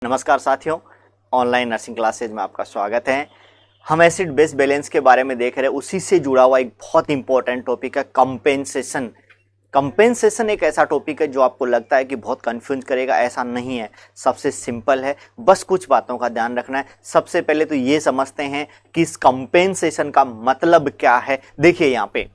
नमस्कार साथियों, online nursing classes में आपका स्वागत है। हम एसिड बेस बैलेंस के बारे में देख रहे हैं। उसी से जुड़ा हुआ एक बहुत इंपॉर्टेंट टॉपिक है कंपेंसेशन। कंपेंसेशन एक ऐसा टॉपिक है जो आपको लगता है कि बहुत कंफ्यूज करेगा, ऐसा नहीं है। सबसे सिंपल है, बस कुछ बातों का ध्यान रखना है। सबसे पहले तो ये समझते हैं कि इस कंपेंसेशन का मतलब क्या है। देखिए यहाँ पे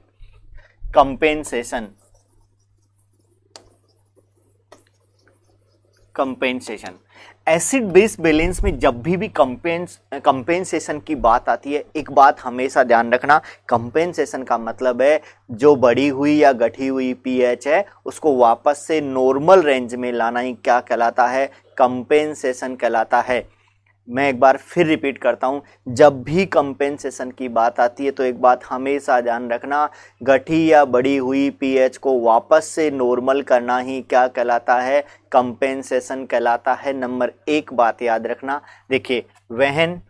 कंपेंसेशन एसिड बेस बैलेंस में जब भी कंपेंसेशन की बात आती है, एक बात हमेशा ध्यान रखना, कंपेंसेशन का मतलब है जो बढ़ी हुई या घटी हुई पीएच है उसको वापस से नॉर्मल रेंज में लाना ही क्या कहलाता है, कंपेंसेशन कहलाता है। मैं एक बार फिर रिपीट करता हूं, जब भी कंपेंसेशन की बात आती है तो एक बात हमेशा ध्यान रखना, घटी या बढ़ी हुई पीएच को वापस से नॉर्मल करना ही क्या कहलाता है, कंपेंसेशन कहलाता है। नंबर एक बात याद रखना, देखिए व्हेन,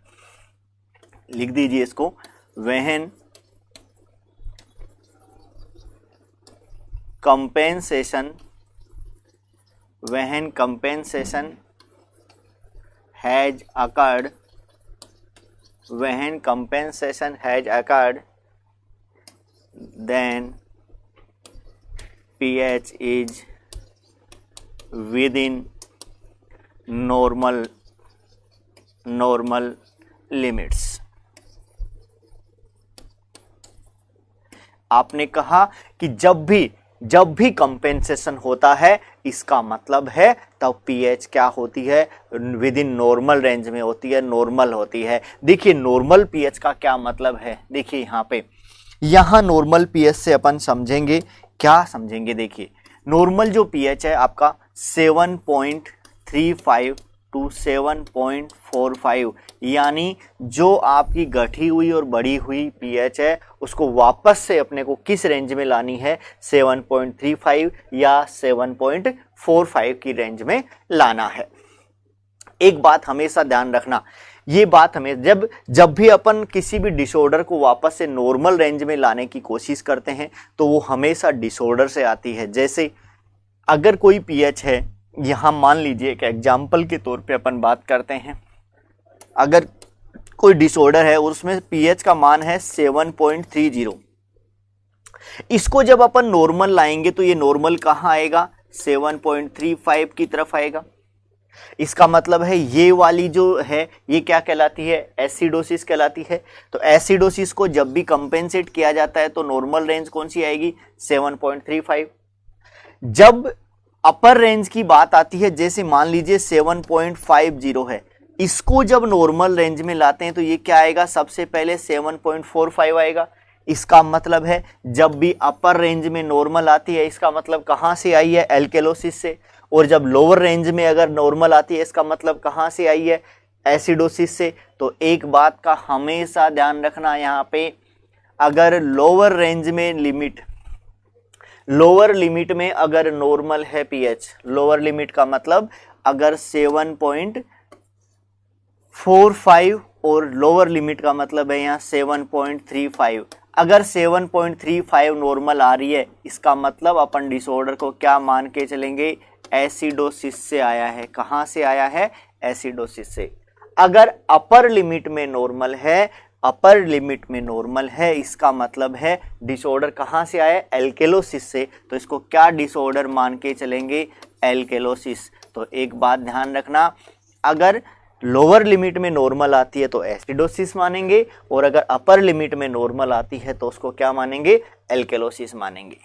लिख दीजिए इसको, when compensation has occurred, when compensation has occurred, then pH is within normal limits। आपने कहा कि जब भी कंपेंसेशन होता है इसका मतलब है तब पीएच क्या होती है, विद इन नॉर्मल रेंज में होती है, नॉर्मल होती है। देखिए नॉर्मल पीएच का क्या मतलब है, देखिए यहाँ नॉर्मल पीएच से अपन समझेंगे, क्या समझेंगे। देखिए नॉर्मल जो पीएच है आपका 7.35 टू 7.45, यानी जो आपकी घटी हुई और बढ़ी हुई पीएच है उसको वापस से अपने को किस रेंज में लानी है, 7.35 या 7.45 की रेंज में लाना है। एक बात हमेशा ध्यान रखना, ये बात हमें जब भी अपन किसी भी डिसऑर्डर को वापस से नॉर्मल रेंज में लाने की कोशिश करते हैं तो वो हमेशा डिसऑर्डर से आती है। जैसे अगर कोई पीएच है, यहां मान लीजिए एक एग्जाम्पल के तौर पे अपन बात करते हैं, अगर कोई डिसऑर्डर है और उसमें पीएच का मान है 7.30, इसको जब अपन नॉर्मल लाएंगे तो ये नॉर्मल कहां आएगा, 7.35 की तरफ आएगा। इसका मतलब है ये वाली जो है ये क्या कहलाती है, एसिडोसिस कहलाती है। तो एसिडोसिस को जब भी कंपेंसेट किया जाता है तो नॉर्मल रेंज कौन सी आएगी, 7.35। जब अपर रेंज की बात आती है, जैसे मान लीजिए 7.50 है, इसको जब नॉर्मल रेंज में लाते हैं तो ये क्या आएगा, सबसे पहले 7.45 आएगा। इसका मतलब है जब भी अपर रेंज में नॉर्मल आती है इसका मतलब कहां से आई है, एल्केलोसिस से। और जब लोअर रेंज में अगर नॉर्मल आती है इसका मतलब कहां से आई है, एसिडोसिस से। तो एक बात का हमेशा ध्यान रखना, यहाँ पे अगर लोअर रेंज में लोअर लिमिट में अगर नॉर्मल है पीएच, लोअर लिमिट का मतलब अगर 7.45 और लोअर लिमिट का मतलब है यहाँ 7.35, अगर 7.35 नॉर्मल आ रही है इसका मतलब अपन डिसऑर्डर को क्या मान के चलेंगे, एसिडोसिस से आया है। कहां से आया है, एसिडोसिस से। अगर अपर लिमिट में नॉर्मल है इसका मतलब है डिसऑर्डर कहां से आया, एल्केलोसिस से। तो इसको क्या डिसऑर्डर मान के चलेंगे, एल्केलोसिस। तो एक बात ध्यान रखना, अगर लोअर लिमिट में नॉर्मल आती है तो एसिडोसिस मानेंगे, और अगर अपर लिमिट में नॉर्मल आती है तो उसको क्या मानेंगे, एल्केलोसिस मानेंगे।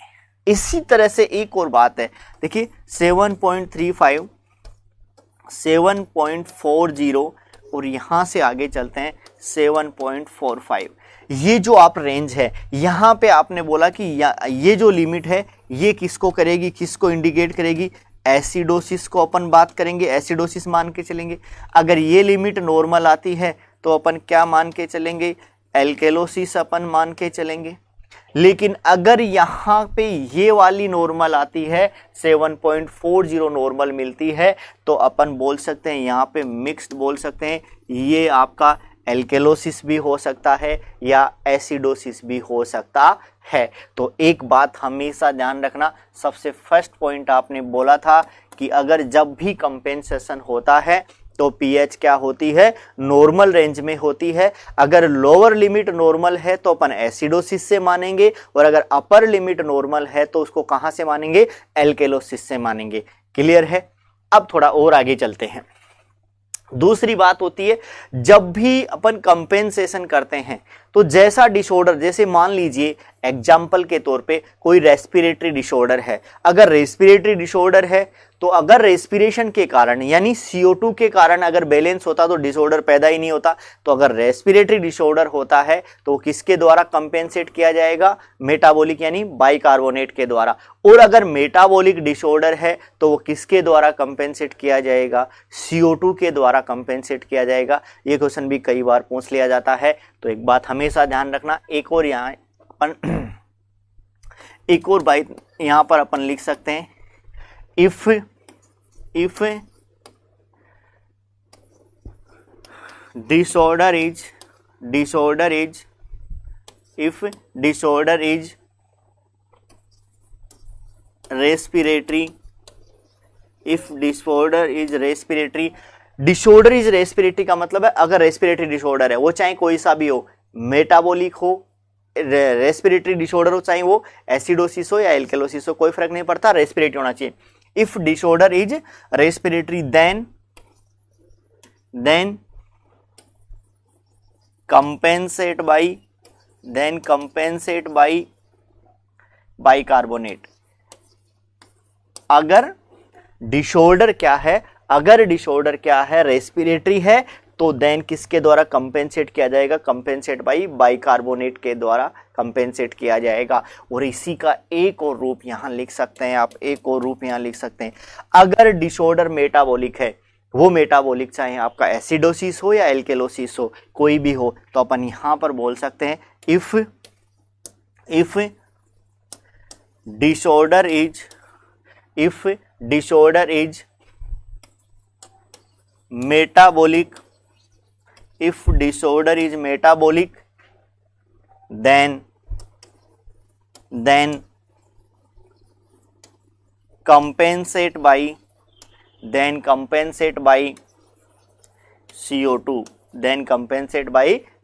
इसी तरह से एक और बात है, देखिए 7.35, 7.40 और यहां से आगे चलते हैं 7.45। ये जो आप रेंज है, यहां पे आपने बोला कि ये जो लिमिट है ये किसको करेगी, किसको इंडिकेट करेगी, एसिडोसिस को अपन बात करेंगे, एसिडोसिस मान के चलेंगे। अगर ये लिमिट नॉर्मल आती है तो अपन क्या मान के चलेंगे, एल्केलोसिस अपन मान के चलेंगे। लेकिन अगर यहाँ पे ये वाली नॉर्मल आती है, 7.40 नॉर्मल मिलती है, तो अपन बोल सकते हैं यहाँ पे मिक्स्ड बोल सकते हैं, ये आपका एल्केलोसिस भी हो सकता है या एसिडोसिस भी हो सकता है। तो एक बात हमेशा ध्यान रखना, सबसे फर्स्ट पॉइंट आपने बोला था कि अगर जब भी कंपेंसेशन होता है तो पीएच क्या होती है, नॉर्मल रेंज में होती है। अगर लोअर लिमिट नॉर्मल है तो अपन एसिडोसिस से मानेंगे, और अगर अपर लिमिट नॉर्मल है तो उसको कहां से मानेंगे, एल्केलोसिस से मानेंगे। क्लियर है। अब थोड़ा और आगे चलते हैं। दूसरी बात होती है, जब भी अपन कंपेंसेशन करते हैं तो जैसा डिसऑर्डर, जैसे मान लीजिए एग्जाम्पल के तौर पे कोई रेस्पिरेटरी डिसऑर्डर है। अगर रेस्पिरेटरी डिसऑर्डर है तो अगर रेस्पिरेशन के कारण यानी CO2 के कारण अगर बैलेंस होता तो डिसऑर्डर पैदा ही नहीं होता। तो अगर रेस्पिरेटरी डिसऑर्डर होता है तो किसके द्वारा कंपेंसेट किया जाएगा, मेटाबॉलिक यानी बाइकार्बोनेट के द्वारा। और अगर मेटाबॉलिक डिसऑर्डर है तो वो किसके द्वारा कंपेंसेट किया जाएगा, CO2 के द्वारा कंपेंसेट किया जाएगा। ये क्वेश्चन भी कई बार पूछ लिया जाता है, तो एक बात हमेशा ध्यान रखना। एक और यहाँ अपन एक और बात यहाँ पर अपन लिख सकते हैं, if disorder is respiratory, disorder is respiratory का मतलब है अगर रेस्पिरेटरी डिसऑर्डर है, वो चाहे कोई सा भी हो, मेटाबॉलिक हो, रेस्पिरेटरी डिसऑर्डर हो, चाहे वो एसिडोसिस हो या एल्केलोसिस हो, कोई फर्क नहीं पड़ता, रेस्पिरेटरी होना चाहिए। If disorder is respiratory then compensate by bicarbonate. अगर डिसऑर्डर क्या है, रेस्पिरेटरी है, तो देन किसके द्वारा कंपेंसेट किया जाएगा, कंपेंसेट बाई बाइकार्बोनेट के द्वारा कंपेंसेट किया जाएगा। और इसी का एक और रूप यहां लिख सकते हैं आप, अगर डिसऑर्डर मेटाबॉलिक है, वो मेटाबॉलिक चाहे आपका एसिडोसिस हो या एल्केलोसिस हो, कोई भी हो, तो अपन यहां पर बोल सकते हैं if disorder is metabolic, then compensate by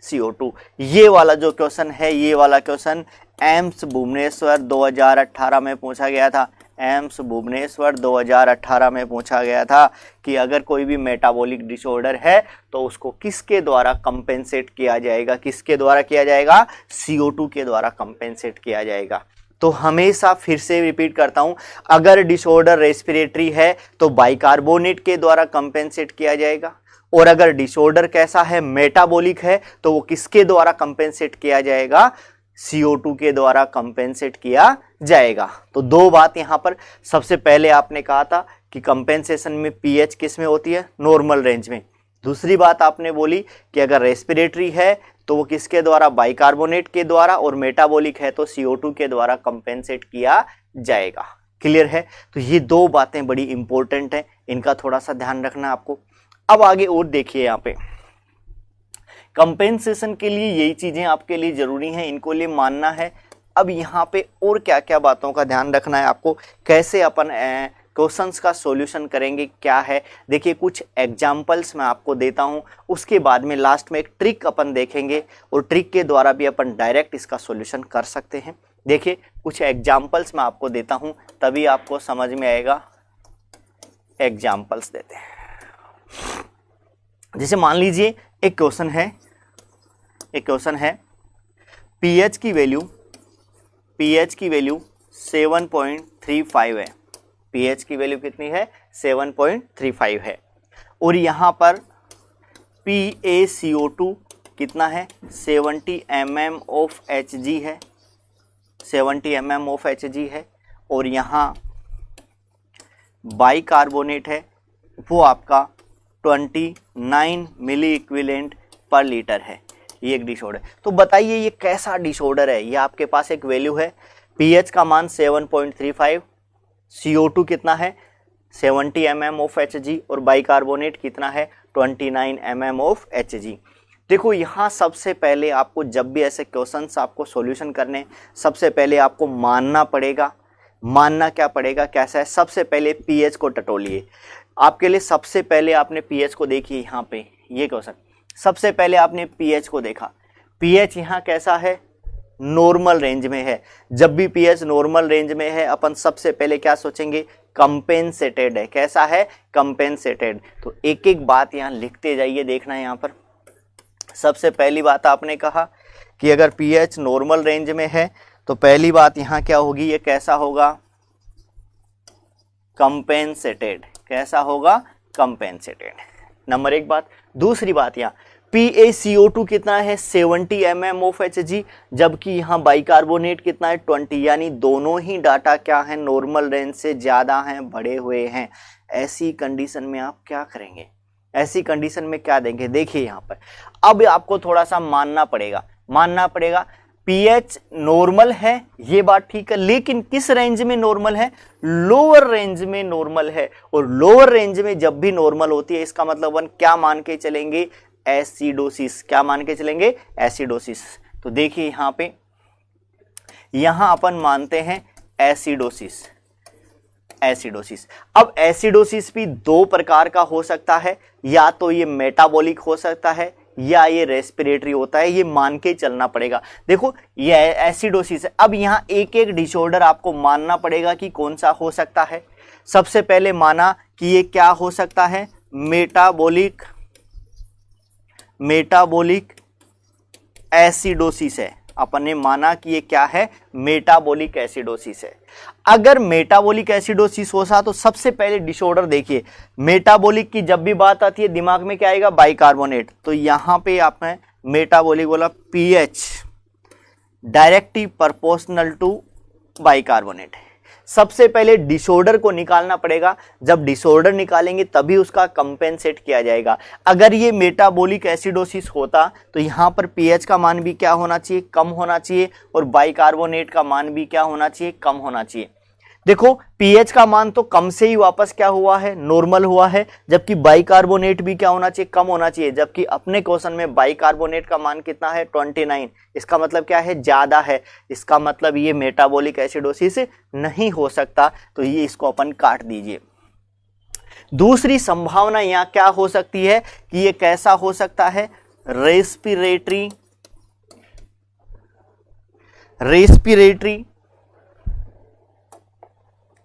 CO2, ये वाला जो क्वेश्चन है, ये वाला क्वेश्चन एम्स भुवनेश्वर 2018 में पूछा गया था। एम्स भुवनेश्वर 2018 में पूछा गया था कि अगर कोई भी मेटाबॉलिक डिसऑर्डर है तो उसको किसके द्वारा कंपेंसेट किया जाएगा, किसके द्वारा किया जाएगा, CO2 के द्वारा कंपेंसेट किया जाएगा। तो हमेशा फिर से रिपीट करता हूं, अगर डिसऑर्डर रेस्पिरेटरी है तो बाइकार्बोनेट के द्वारा कंपेंसेट किया जाएगा, और अगर डिसऑर्डर कैसा है, मेटाबॉलिक है, तो वो किसके द्वारा कंपेंसेट किया जाएगा, CO2 के द्वारा कंपेंसेट किया जाएगा। तो दो बात यहां पर, सबसे पहले आपने कहा था कि कंपेंसेशन में पीएच किस में होती है, नॉर्मल रेंज में। दूसरी बात आपने बोली कि अगर रेस्पिरेटरी है तो वो किसके द्वारा, बाइकार्बोनेट के द्वारा, और मेटाबॉलिक है तो CO2 के द्वारा कंपेंसेट किया जाएगा। क्लियर है। तो ये दो बातें बड़ी इंपॉर्टेंट हैं, इनका थोड़ा सा ध्यान रखना आपको। अब आगे और देखिए, यहाँ पे कंपेंसेशन के लिए यही चीजें आपके लिए जरूरी हैं, इनको लिए मानना है। अब यहाँ पे और क्या क्या बातों का ध्यान रखना है आपको, कैसे अपन क्वेश्चंस का सॉल्यूशन करेंगे, क्या है। देखिए कुछ एग्जांपल्स मैं आपको देता हूं, उसके बाद में लास्ट में एक ट्रिक अपन देखेंगे, और ट्रिक के द्वारा भी अपन डायरेक्ट इसका सॉल्यूशन कर सकते हैं। देखिए कुछ एग्जांपल्स मैं आपको देता हूं, तभी आपको समझ में आएगा। एग्जांपल्स देते हैं, जैसे मान लीजिए एक क्वेश्चन है पीएच की वैल्यू 7.35 है। पीएच की वैल्यू कितनी है, 7.35 है, और यहां पर PaCO2 कितना है, 70 mm ऑफ Hg है, 70 mm ऑफ Hg है, और यहां बाइकार्बोनेट है, वो आपका 29 मिली इक्विवेलेंट पर लीटर है। ये एक डिसऑर्डर। तो बताइए ये कैसा डिसऑर्डर है। ये आपके पास एक वैल्यू है, पीएच का मान 7.35, CO2 कितना है 70 mm ऑफ Hg, और बाइकार्बोनेट कितना है 29 mm ऑफ Hg। देखो यहाँ सबसे पहले आपको जब भी ऐसे क्वेश्चंस आपको सॉल्यूशन करने, सबसे पहले आपको मानना पड़ेगा। मानना क्या पड़ेगा, कैसा है, सबसे पहले पीएच को टटोलिए। आपके लिए सबसे पहले आपने पीएच को देखिए यहाँ पे, ये क्वेश्चन सबसे पहले आपने पीएच को देखा, पीएच यहाँ कैसा है, नॉर्मल रेंज में है। जब भी पीएच नॉर्मल रेंज में है अपन सबसे पहले क्या सोचेंगे, कंपेंसेटेड है। कैसा है, कंपेंसेटेड। तो एक एक बात यहाँ लिखते जाइए, देखना है यहाँ पर। सबसे पहली बात आपने कहा कि अगर पीएच नॉर्मल रेंज में है तो पहली बात यहाँ क्या होगी, ये कैसा होगा, कंपेंसेटेड। कैसा होगा, कंपेंसेटेड। नंबर एक बात। दूसरी बात यहाँ PaCO2 कितना है, 70 mm ऑफ Hg, जबकि यहाँ बाइकार्बोनेट कितना है, 20, यानी दोनों ही डाटा क्या है, नॉर्मल रेंज से ज्यादा हैं, बढ़े हुए हैं। ऐसी कंडीशन में आप क्या करेंगे, ऐसी कंडीशन में क्या देंगे, देखिए यहाँ पर अब आपको थोड़ा सा मानना पड़ेगा पीएच नॉर्मल है, ये बात ठीक है, लेकिन किस रेंज में नॉर्मल है, लोअर रेंज में नॉर्मल है। और लोअर रेंज में जब भी नॉर्मल होती है इसका मतलब अपन क्या मान के चलेंगे, एसिडोसिस। क्या मान के चलेंगे, एसिडोसिस। तो देखिए यहां पे, यहां अपन मानते हैं एसिडोसिस। अब एसिडोसिस भी दो प्रकार का हो सकता है, या तो ये मेटाबॉलिक हो सकता है या ये रेस्पिरेटरी होता है, ये मान के चलना पड़ेगा। देखो ये एसिडोसिस है। अब यहाँ एक एक डिसऑर्डर आपको मानना पड़ेगा कि कौन सा हो सकता है। सबसे पहले माना कि ये क्या हो सकता है, मेटाबॉलिक एसिडोसिस है। अपन ने माना कि ये क्या है, मेटाबॉलिक एसिडोसिस है। अगर मेटाबॉलिक एसिडोसिस हो सा तो सबसे पहले डिसऑर्डर देखिए, मेटाबॉलिक की जब भी बात आती है दिमाग में क्या आएगा, बाइकार्बोनेट। तो यहां पे आपने मेटाबॉलिक बोला, pH directly proportional to bicarbonate. सबसे पहले डिसऑर्डर को निकालना पड़ेगा, जब डिसऑर्डर निकालेंगे तभी उसका कंपेंसेट किया जाएगा। अगर ये मेटाबॉलिक एसिडोसिस होता तो यहां पर पीएच का मान भी क्या होना चाहिए, कम होना चाहिए, और बाइकार्बोनेट का मान भी क्या होना चाहिए, कम होना चाहिए। देखो पीएच का मान तो कम से ही वापस क्या हुआ है, नॉर्मल हुआ है, जबकि बाइकार्बोनेट भी क्या होना चाहिए, कम होना चाहिए। जबकि अपने क्वेश्चन में बाइकार्बोनेट का मान कितना है, 29। इसका मतलब क्या है, ज्यादा है। इसका मतलब ये मेटाबॉलिक एसिडोसिस नहीं हो सकता, तो ये इसको अपन काट दीजिए। दूसरी संभावना यहां क्या हो सकती है कि ये कैसा हो सकता है, रेस्पिरेटरी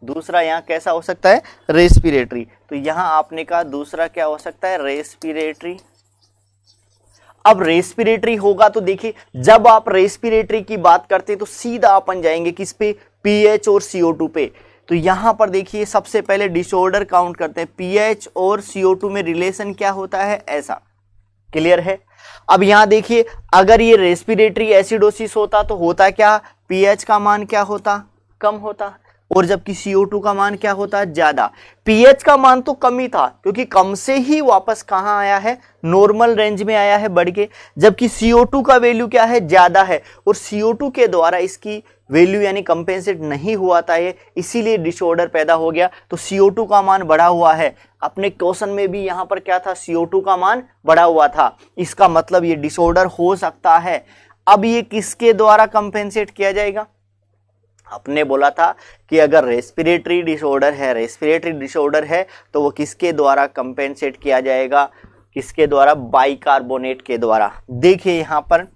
दूसरा यहां कैसा हो सकता है, रेस्पिरेटरी। तो यहां आपने कहा दूसरा क्या हो सकता है, रेस्पिरेटरी। अब रेस्पिरेटरी होगा तो देखिए, जब आप रेस्पिरेटरी की बात करते हैं तो सीधा अपन जाएंगे किस पे, पीएच और CO2 पे। तो यहां पर देखिए सबसे पहले डिसऑर्डर काउंट करते हैं, पीएच और CO2 में रिलेशन क्या होता है, ऐसा। क्लियर है। अब यहां देखिए, अगर ये रेस्पिरेटरी एसिडोसिस होता तो होता क्या, पीएच का मान क्या होता, कम होता, और जबकि CO2 का मान क्या होता है, ज्यादा। पीएच का मान तो कम ही था क्योंकि कम से ही वापस कहां आया है, नॉर्मल रेंज में आया है बढ़ के, जबकि CO2 का वैल्यू क्या है, ज्यादा है, और CO2 के द्वारा इसकी वैल्यू यानी कंपेंसेट नहीं हुआ था ये, इसीलिए डिसऑर्डर पैदा हो गया। तो CO2 का मान बढ़ा हुआ है। अपने क्वेश्चन में भी यहां पर क्या था, CO2 का मान बढ़ा हुआ था, इसका मतलब ये डिसऑर्डर हो सकता है। अब ये किसके द्वारा कंपेंसेट किया जाएगा, आपने बोला था कि अगर रेस्पिरेटरी डिसऑर्डर है तो वो किसके द्वारा कंपेंसेट किया जाएगा, किसके द्वारा, बाइकार्बोनेट के द्वारा। देखिए यहां पर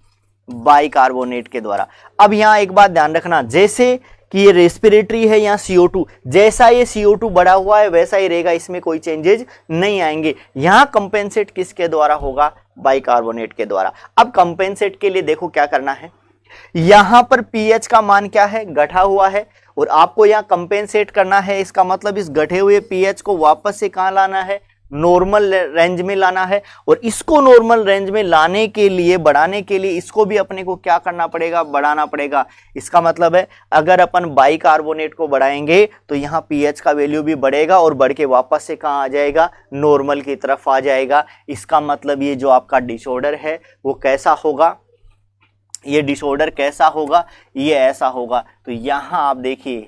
बाइकार्बोनेट के द्वारा। अब यहां एक बात ध्यान रखना, जैसे कि ये रेस्पिरेटरी है, यहाँ CO2, जैसा ये CO2 बढ़ा हुआ है वैसा ही रहेगा, इसमें कोई चेंजेस नहीं आएंगे। यहां कंपेंसेट किसके द्वारा होगा, बाइकार्बोनेट के द्वारा। अब कंपेंसेट के लिए देखो क्या करना है, यहां पर पीएच का मान क्या है, घटा हुआ है, और आपको यहां कंपेंसेट करना है। इसका मतलब इस घटे हुए पीएच को वापस से कहां लाना है, नॉर्मल रेंज में लाना है। और इसको नॉर्मल रेंज में लाने के लिए, बढ़ाने के लिए इसको भी अपने को क्या करना पड़ेगा, बढ़ाना पड़ेगा। इसका मतलब है अगर अपन बाइकार्बोनेट को बढ़ाएंगे तो यहाँ पीएच का वैल्यू भी बढ़ेगा और बढ़ के वापस से कहाँ आ जाएगा, नॉर्मल की तरफ आ जाएगा। इसका मतलब ये जो आपका डिसऑर्डर है वो कैसा होगा, ये डिसऑर्डर कैसा होगा, ये ऐसा होगा। तो यहां आप देखिए,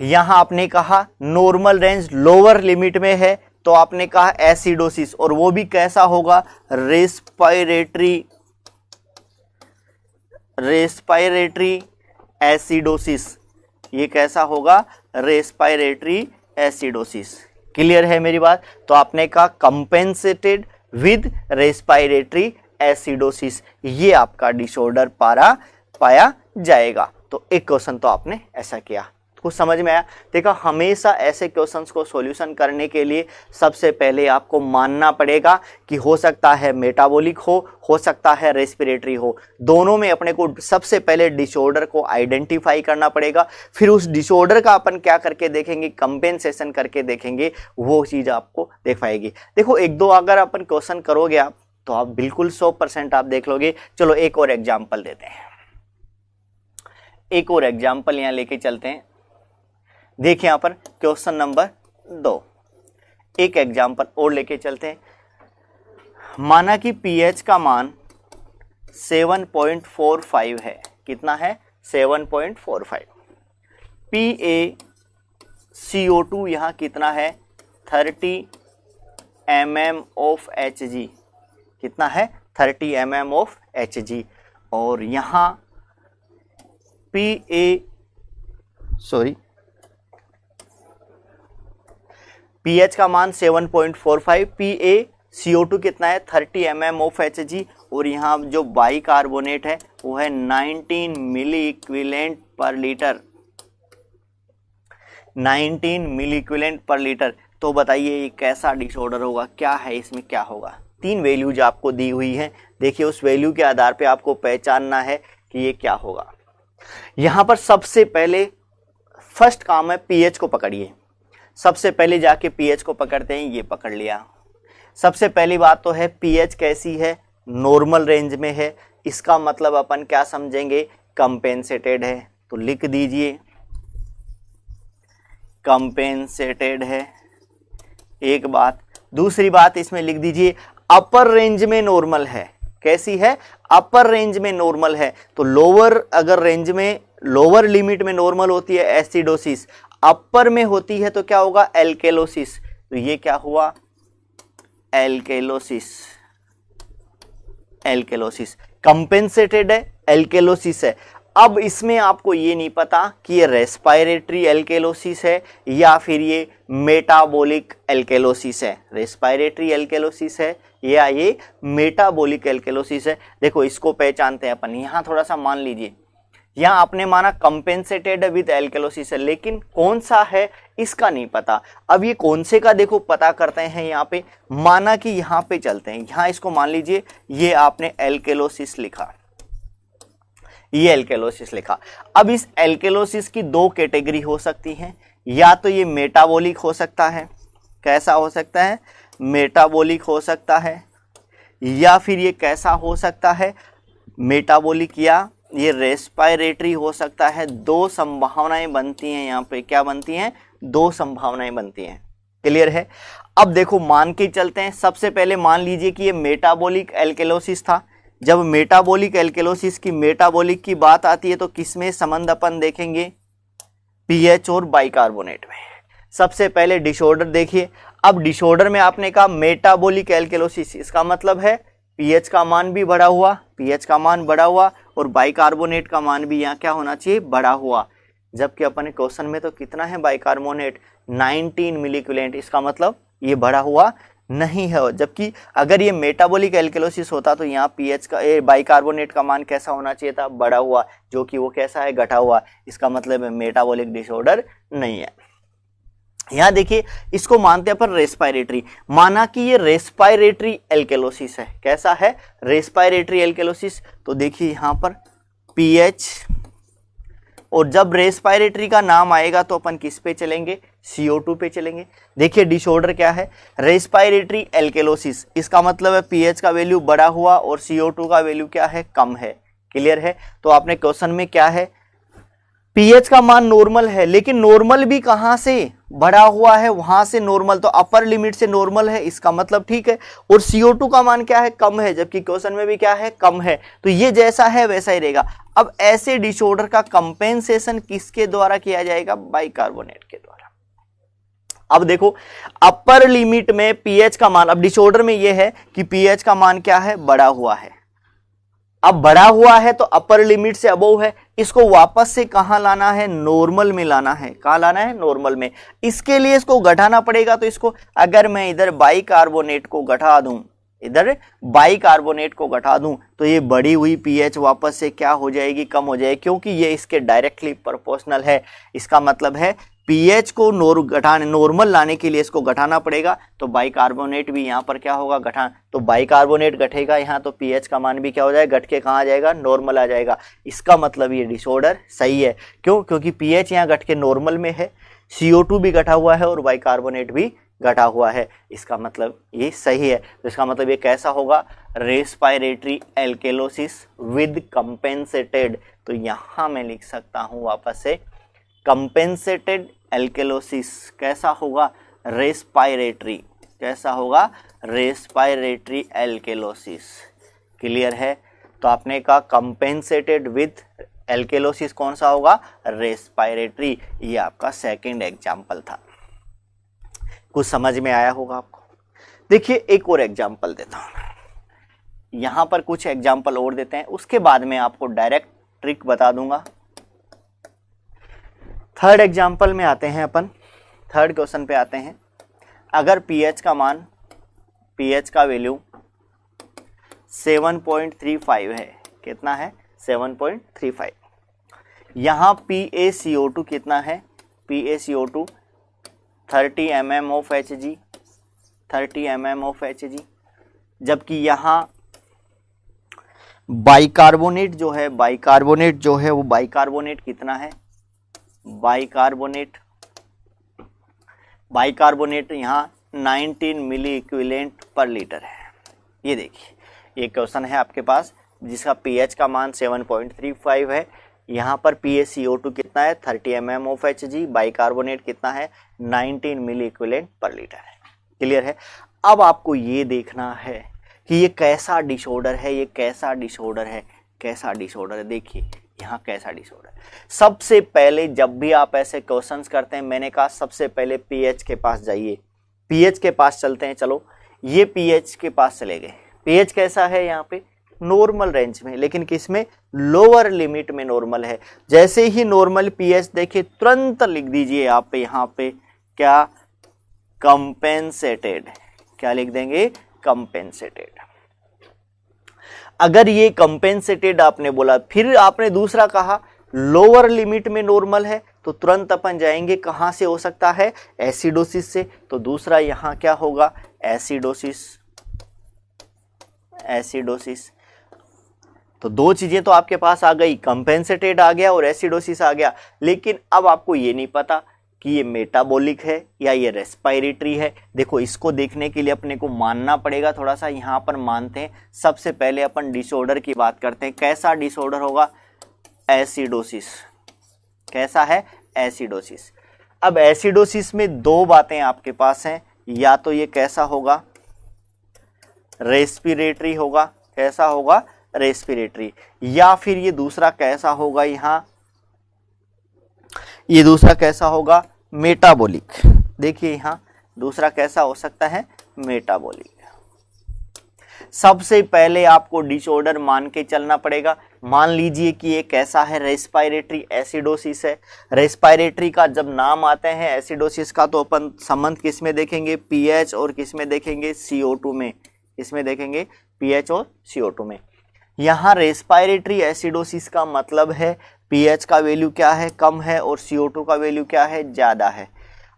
यहां आपने कहा नॉर्मल रेंज लोअर लिमिट में है, तो आपने कहा एसिडोसिस, और वो भी कैसा होगा, रेस्पिरेटरी एसिडोसिस। ये कैसा होगा, रेस्पिरेटरी एसिडोसिस। क्लियर है मेरी बात? तो आपने कहा कंपेंसेटेड विद रेस्पिरेटरी एसिडोसिस, ये आपका डिसऑर्डर पाया जाएगा। तो एक क्वेश्चन तो आपने ऐसा किया, कुछ समझ में आया? देखो हमेशा ऐसे क्वेश्चंस को सॉल्यूशन करने के लिए सबसे पहले आपको मानना पड़ेगा कि हो सकता है मेटाबॉलिक हो सकता है रेस्पिरेटरी हो, दोनों में अपने को सबसे पहले डिसऑर्डर को आइडेंटिफाई करना पड़ेगा, फिर उस डिसऑर्डर का अपन क्या करके देखेंगे, कंपेंसेशन करके देखेंगे, वो चीज आपको देख पाएगी। देखो एक दो अगर अपन क्वेश्चन करोगे आप तो आप बिल्कुल 100% आप देख लोगे। चलो एक और एग्जाम्पल देते हैं, एक और एग्जाम्पल यहां लेके चलते हैं। देखिए यहां पर क्वेश्चन नंबर 2, एक एग्जाम्पल और लेके चलते हैं। माना कि पीएच का मान 7.45 है, कितना है 7.45, PaCO2 यहां कितना है 30 mm of Hg, कितना है 30 mm of Hg, और यहां pH का मान 7.45, PaCO2 कितना है 30 mm of Hg, और यहाँ जो बाइकार्बोनेट है वो है 19 मिली इक्विवेलेंट पर लीटर, 19 मिली इक्विवेलेंट पर लीटर। तो बताइए ये कैसा डिसऑर्डर होगा, क्या है इसमें, क्या होगा? 3 वैल्यूज आपको दी हुई हैं, देखिए उस वैल्यू के आधार पे आपको पहचानना है कि ये क्या होगा। यहां पर सबसे पहले फर्स्ट काम है पीएच को पकड़िए, सबसे पहले जाके पीएच को पकड़ते हैं, ये पकड़ लिया। सबसे पहली बात तो है पीएच कैसी है, नॉर्मल रेंज में है, इसका मतलब अपन क्या समझेंगे, कंपेंसेटेड है, तो लिख दीजिए कंपेंसेटेड है, एक बात। दूसरी बात इसमें लिख दीजिए अपर रेंज में नॉर्मल है, कैसी है, अपर रेंज में नॉर्मल है, तो लोअर अगर रेंज में लोअर लिमिट में नॉर्मल होती है एसिडोसिस, अपर में होती है तो क्या होगा एल्केलोसिस, तो ये क्या हुआ एल्केलोसिस, एल्केलोसिस कंपेंसेटेड है, एल्केलोसिस है। अब इसमें आपको ये नहीं पता कि ये रेस्पिरेटरी एल्केलोसिस है या फिर ये मेटाबॉलिक एल्केलोसिस है, रेस्पिरेटरी एल्केलोसिस है या ये मेटाबॉलिक एल्केलोसिस है। देखो इसको पहचानते हैं अपन, यहां थोड़ा सा मान लीजिए, यहां आपने माना कंपेंसेटेड विद एल्केलोसिस है, लेकिन कौन सा है इसका नहीं पता। अब ये कौन से का देखो पता करते हैं, यहाँ पे माना कि यहाँ पे चलते हैं, यहाँ इसको मान लीजिए ये आपने एल्केलोसिस लिखा, ये एल्केलोसिस लिखा। अब इस एल्केलोसिस की 2 कैटेगरी हो सकती हैं, या तो ये मेटाबॉलिक हो सकता है, कैसा हो सकता है मेटाबॉलिक हो सकता है, या फिर ये कैसा हो सकता है मेटाबॉलिक, या ये रेस्पिरेटरी हो सकता है। 2 संभावनाएं बनती हैं यहाँ पे, क्या बनती हैं 2 संभावनाएं बनती हैं, क्लियर है। अब देखो मान के चलते हैं, सबसे पहले मान लीजिए कि ये मेटाबॉलिक एल्केलोसिस था। जब मेटाबॉलिक एल्केलोसिस की मेटाबॉलिक की बात आती है तो किसमें संबंध अपन देखेंगे, पीएच और बाइकार्बोनेट में। सबसे पहले डिसऑर्डर देखिए, अब डिसऑर्डर में आपने कहा मेटाबॉलिक एल्केलोसिस, इसका मतलब है पीएच का मान भी बढ़ा हुआ, पीएच का मान बढ़ा हुआ, और बाइकार्बोनेट का मान भी यहाँ क्या होना चाहिए बढ़ा हुआ। जबकि अपने क्वेश्चन में तो कितना है बाइकार्बोनेट 19 मिली इक्विवेलेंट, इसका मतलब ये बढ़ा हुआ नहीं है। जबकि अगर ये मेटाबॉलिक एल्केलोसिस होता तो यहाँ पीएच का बाइकार्बोनेट का मान कैसा होना चाहिए था बढ़ा हुआ, जो कि वो कैसा है घटा हुआ, इसका मतलब मेटाबॉलिक डिसऑर्डर नहीं है। यहाँ देखिए इसको मानते हैं पर रेस्पिरेटरी, माना कि ये रेस्पिरेटरी एल्केलोसिस है, कैसा है रेस्पिरेटरी एल्केलोसिस। तो देखिए यहाँ पर पीएच, और जब रेस्पिरेटरी का नाम आएगा तो अपन किस पे चलेंगे, CO2 पे चलेंगे। देखिए डिसऑर्डर क्या है रेस्पिरेटरी एल्केलोसिस, इसका मतलब है पीएच का वैल्यू बढ़ा हुआ और CO2 का वैल्यू क्या है कम है, क्लियर है। तो आपने क्वेश्चन में क्या है पीएच का मान नॉर्मल है, लेकिन नॉर्मल भी कहां से बढ़ा हुआ है, वहां से नॉर्मल, तो अपर लिमिट से नॉर्मल है, इसका मतलब ठीक है। और CO2 का मान क्या है कम है, जबकि क्वेश्चन में भी क्या है कम है, तो ये जैसा है वैसा ही रहेगा। अब ऐसे डिसऑर्डर का कंपेंसेशन किसके द्वारा किया जाएगा, बाइकार्बोनेट के द्वारा। अब देखो अपर लिमिट में पीएच का मान, अब डिसऑर्डर में यह है कि पीएच का मान क्या है बढ़ा हुआ है, अब बढ़ा हुआ है तो अपर लिमिट से अबोव है, इसको वापस से कहां लाना है, नॉर्मल में लाना है। कहां लाना है, नॉर्मल में। इसके लिए इसको घटाना पड़ेगा, तो इसको अगर मैं इधर बाइकार्बोनेट को घटा दूं, इधर बाइकार्बोनेट को घटा दूं, तो ये बढ़ी हुई पीएच वापस से क्या हो जाएगी, कम हो जाएगी, क्योंकि ये इसके डायरेक्टली प्रोपोर्शनल है। इसका मतलब है पीएच को नॉर्मल लाने के लिए इसको घटाना पड़ेगा, तो बाइकार्बोनेट भी यहाँ पर क्या होगा, घटा, तो बाइकार्बोनेट घटेगा यहाँ, तो पीएच का मान भी क्या हो जाएगा, घट के कहाँ आ जाएगा, नॉर्मल आ जाएगा। इसका मतलब ये डिसऑर्डर सही है। क्यों, क्योंकि पीएच यहाँ घट के नॉर्मल में है, CO2 भी घटा हुआ है और बाइकार्बोनेट भी घटा हुआ है, इसका मतलब ये सही है। तो इसका मतलब ये कैसा होगा, रेस्पिरेटरी एल्केलोसिस विद कंपेंसेटेड। तो यहां मैं लिख सकता हूं वापस से, कंपेंसेटेड एल्केलोसिस कैसा होगा, रेस्पिरेटरी, कैसा होगा, रेस्पिरेटरी एल्केलोसिस। क्लियर है। तो आपने कहा कंपेंसेटेड विद एल्केलोसिस कौन सा होगा, रेस्पिरेटरी। ये आपका सेकंड एग्जाम्पल था। कुछ समझ में आया होगा आपको। देखिए एक और एग्जाम्पल देता हूं, यहां पर कुछ एग्जाम्पल और देते हैं, उसके बाद में आपको डायरेक्ट ट्रिक बता दूंगा। थर्ड एग्जाम्पल में आते हैं अपन, थर्ड क्वेश्चन पे आते हैं। अगर पीएच का मान, पीएच का वैल्यू 7.35 है, कितना है, 7.35। यहां PaCO2 कितना है, PaCO2 30 mm of Hg, 30 mm of Hg, जबकि यहां बाइकार्बोनेट जो है, बाइकार्बोनेट जो है वो बाइकार्बोनेट कितना है, बाइकार्बोनेट यहां 19 मिली इक्विवेलेंट पर लीटर है। ये देखिए ये क्वेश्चन है आपके पास जिसका पीएच का मान 7.35 है, यहाँ पर PaCO2 कितना है, 30 mm ऑफ Hg, बाइकार्बोनेट कितना है, 19 मिली इक्विवेलेंट पर लीटर है। क्लियर है। अब आपको ये देखना है कि ये कैसा डिसऑर्डर है, ये कैसा डिसऑर्डर है, कैसा डिसऑर्डर है। देखिए यहाँ कैसा डिसऑर्डर। सबसे पहले जब भी आप ऐसे क्वेश्चंस करते हैं, मैंने कहा सबसे पहले पीएच के पास जाइए, पीएच के पास चलते हैं। चलो ये पीएच के पास चले गए, पीएच कैसा है यहाँ पे, नॉर्मल रेंज में, लेकिन किसमें, लोअर लिमिट में नॉर्मल है। जैसे ही नॉर्मल पीएच देखिए तुरंत लिख दीजिए आप यहाँ पे क्या, कंपेंसेटेड। क्या लिख देंगे, कंपेंसेटेड। अगर ये कंपेंसेटेड आपने बोला, फिर आपने दूसरा कहा लोअर लिमिट में नॉर्मल है, तो तुरंत अपन जाएंगे कहां से, हो सकता है एसिडोसिस से। तो दूसरा यहां क्या होगा, एसिडोसिस, एसिडोसिस। तो दो चीजें तो आपके पास आ गई, कंपेंसेटेड आ गया और एसिडोसिस आ गया। लेकिन अब आपको ये नहीं पता कि ये मेटाबॉलिक है या ये रेस्पिरेटरी है। देखो इसको देखने के लिए अपने को मानना पड़ेगा, थोड़ा सा यहाँ पर मानते हैं। सबसे पहले अपन डिसऑर्डर की बात करते हैं। कैसा डिसऑर्डर होगा, एसिडोसिस। कैसा है, एसिडोसिस। अब एसिडोसिस में दो बातें आपके पास हैं, या तो ये कैसा होगा, रेस्पिरेटरी होगा। कैसा होगा, रेस्पिरेटरी। या फिर ये दूसरा कैसा होगा, यहां ये दूसरा कैसा होगा, मेटाबॉलिक। देखिए यहां दूसरा कैसा हो सकता है, मेटाबॉलिक। सबसे पहले आपको डिसऑर्डर मान के चलना पड़ेगा। मान लीजिए कि ये कैसा है, रेस्पिरेटरी एसिडोसिस है। रेस्पिरेटरी का जब नाम आते हैं एसिडोसिस का, तो अपन संबंध किस में देखेंगे, पीएच और किस में देखेंगे, CO2 में। इसमें देखेंगे पीएच और CO2 में। यहाँ रेस्पिरेटरी एसिडोसिस का मतलब है पीएच का वैल्यू क्या है, कम है, और CO2 का वैल्यू क्या है, ज्यादा है।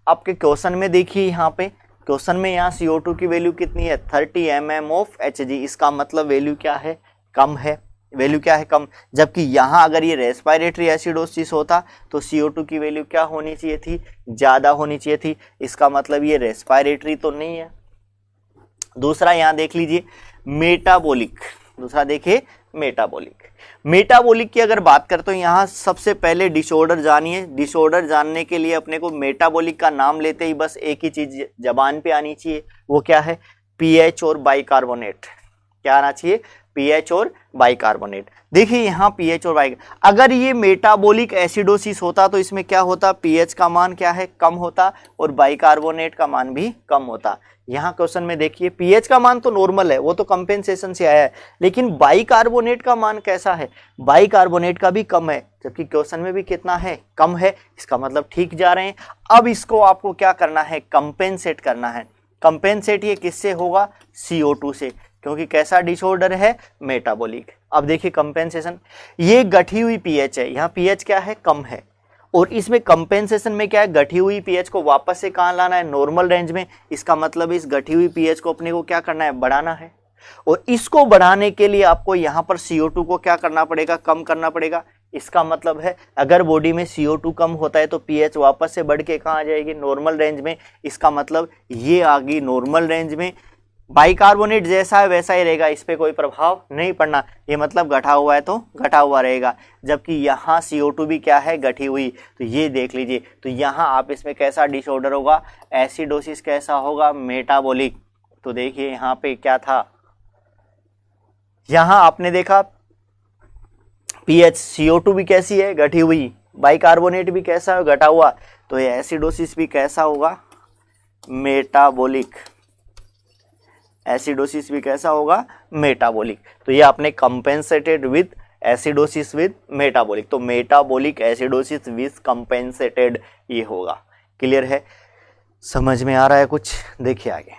आपके क्वेश्चन में देखिए, यहाँ पे क्वेश्चन में यहाँ CO2 की वैल्यू कितनी है, 30 mm ऑफ Hg। इसका मतलब वैल्यू क्या है, कम है। वैल्यू क्या है, कम। जबकि यहाँ अगर ये रेस्पिरेटरी एसिडोसिस होता तो CO2 की वैल्यू क्या होनी चाहिए थी, ज्यादा होनी चाहिए थी। इसका मतलब ये रेस्पिरेटरी तो नहीं है। दूसरा यहाँ देख लीजिए, मेटाबॉलिक। दूसरा देखिए, मेटाबॉलिक। मेटाबॉलिक की अगर बात करें तो यहाँ सबसे पहले डिसऑर्डर जानिए। डिसऑर्डर जानने के लिए अपने को मेटाबॉलिक का नाम लेते ही बस एक ही चीज जबान पे आनी चाहिए, वो क्या है, पीएच और बाइकार्बोनेट। क्या आना चाहिए, पीएच और बाइकार्बोनेट। देखिए यहाँ पीएच और बाइक, अगर ये मेटाबॉलिक एसिडोसिस होता तो इसमें क्या होता, पीएच का मान क्या है, कम होता और बाइकार्बोनेट का मान भी कम होता। यहाँ क्वेश्चन में देखिए पीएच का मान तो नॉर्मल है, वो तो कंपेंसेशन से आया है, लेकिन बाइकार्बोनेट का मान कैसा है, बाइकार्बोनेट का भी कम है, जबकि क्वेश्चन में भी कितना है, कम है। इसका मतलब ठीक जा रहे हैं। अब इसको आपको क्या करना है, कंपेंसेट करना है। कंपेंसेट ये किससे होगा, CO2 से, क्योंकि कैसा डिसऑर्डर है, मेटाबॉलिक। अब देखिए कंपेंसेशन, ये गठी हुई पीएच है, यहाँ पीएच क्या है, कम है, और इसमें कंपेंसेशन में क्या है, गठी हुई पीएच को वापस से कहाँ लाना है, नॉर्मल रेंज में। इसका मतलब इस गठी हुई पीएच को अपने को क्या करना है, बढ़ाना है, और इसको बढ़ाने के लिए आपको यहाँ पर CO2 को क्या करना पड़ेगा, कम करना पड़ेगा। इसका मतलब है अगर बॉडी में CO2 कम होता है तो पीएच वापस से बढ़ के कहाँ आ जाएगी, नॉर्मल रेंज में। इसका मतलब ये आ गई नॉर्मल रेंज में। बाइकार्बोनेट जैसा है वैसा ही रहेगा, इस पे कोई प्रभाव नहीं पड़ना। ये मतलब घटा हुआ है तो घटा हुआ रहेगा, जबकि यहाँ CO2 भी क्या है, गठी हुई। तो ये देख लीजिए, तो यहाँ आप इसमें कैसा डिसऑर्डर होगा, एसिडोसिस कैसा होगा, मेटाबॉलिक। तो देखिए यहाँ पे क्या था, यहाँ आपने देखा पीएच, CO2 भी कैसी है, गठी हुई, बाइकार्बोनेट भी कैसा है, घटा हुआ। तो ये एसिडोसिस भी कैसा होगा, मेटाबॉलिक। एसिडोसिस भी कैसा होगा, मेटाबॉलिक। तो ये आपने compensated with acidosis with metabolic, तो मेटाबॉलिक एसिडोसिस विद कंपेंसेटेड ये होगा। क्लियर है, समझ में आ रहा है कुछ। देखिए आगे,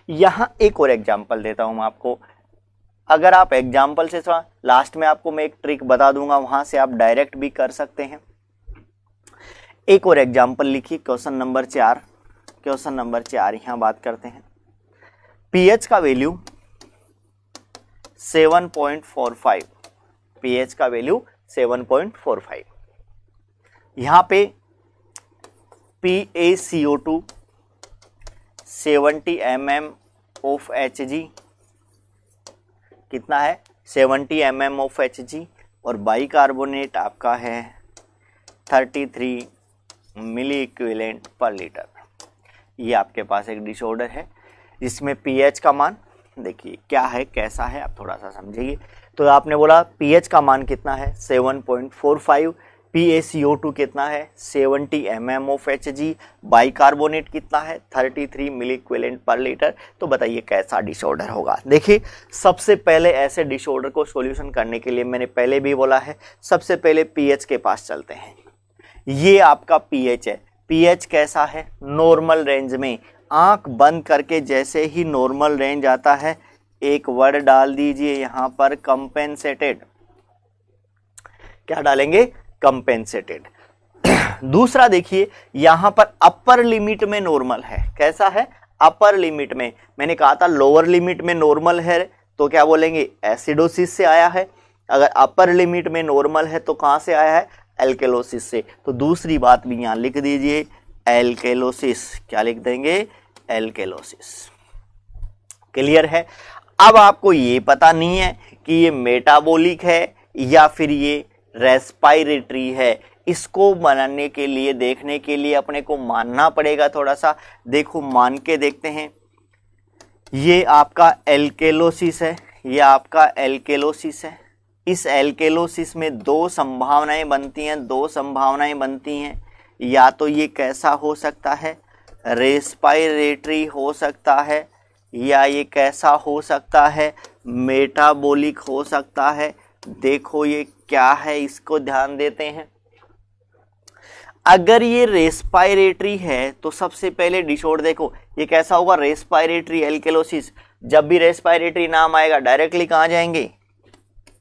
यहाँ एक और एग्जांपल देता हूं मैं आपको। अगर आप एग्जाम्पल से थोड़ा, लास्ट में आपको मैं एक ट्रिक बता दूंगा, वहां से आप डायरेक्ट भी कर सकते हैं। एक और एग्जाम्पल लिखिए, क्वेश्चन नंबर 4। क्वेश्चन नंबर 4 यहां बात करते हैं, पीएच का वैल्यू 7.45, पीएच का वैल्यू 7.45। यहां पे PaCO2 70 mm ऑफ Hg, कितना है, 70 mm ऑफ Hg, और बाइकार्बोनेट आपका है 33 मिली इक्विवेलेंट पर लीटर। ये आपके पास एक डिसऑर्डर है जिसमें पीएच का मान देखिए क्या है, कैसा है, आप थोड़ा सा समझिए। तो आपने बोला पीएच का मान कितना है, 7.45, PaCO2 कितना है, 70 mm ऑफ Hg, बाइकार्बोनेट कितना है, 33 मिली इक्विवेलेंट पर लीटर। तो बताइए कैसा डिसऑर्डर होगा। देखिए सबसे पहले ऐसे डिसऑर्डर को सॉल्यूशन करने के लिए मैंने पहले भी बोला है, सबसे पहले पीएच के पास चलते हैं। ये आपका पीएच है, पीएच कैसा है, नॉर्मल रेंज में। आंख बंद करके जैसे ही नॉर्मल रेंज आता है, एक वर्ड डाल दीजिए यहां पर, कंपेंसेटेड। क्या डालेंगे, कंपेंसेटेड। दूसरा देखिए यहां पर अपर लिमिट में नॉर्मल है, कैसा है, अपर लिमिट में। मैंने कहा था लोअर लिमिट में नॉर्मल है तो क्या बोलेंगे, एसिडोसिस से आया है। अगर अपर लिमिट में नॉर्मल है तो कहां से आया है, एल्केलोसिस से। तो दूसरी बात भी यहां लिख दीजिए, एल्केलोसिस। क्या लिख देंगे, एल्केलोसिस। क्लियर है। अब आपको ये पता नहीं है कि ये मेटाबॉलिक है या फिर ये रेस्पायरेटरी है। इसको बनाने के लिए, देखने के लिए अपने को मानना पड़ेगा थोड़ा सा। देखो मान के देखते हैं, ये आपका एल्केलोसिस है, ये आपका एल्केलोसिस है। इस एल्केलोसिस में दो संभावनाएं बनती हैं, दो संभावनाएं बनती हैं। या तो ये कैसा हो सकता है, रेस्पायरेटरी हो सकता है, या ये कैसा हो सकता है, मेटाबॉलिक हो सकता है। देखो ये क्या है, इसको ध्यान देते हैं। अगर ये रेस्पायरेटरी है तो सबसे पहले डिसऑर्डर देखो ये कैसा होगा, रेस्पायरेटरी एल्केलोसिस। जब भी रेस्पायरेटरी नाम आएगा डायरेक्टली कहां जाएंगे,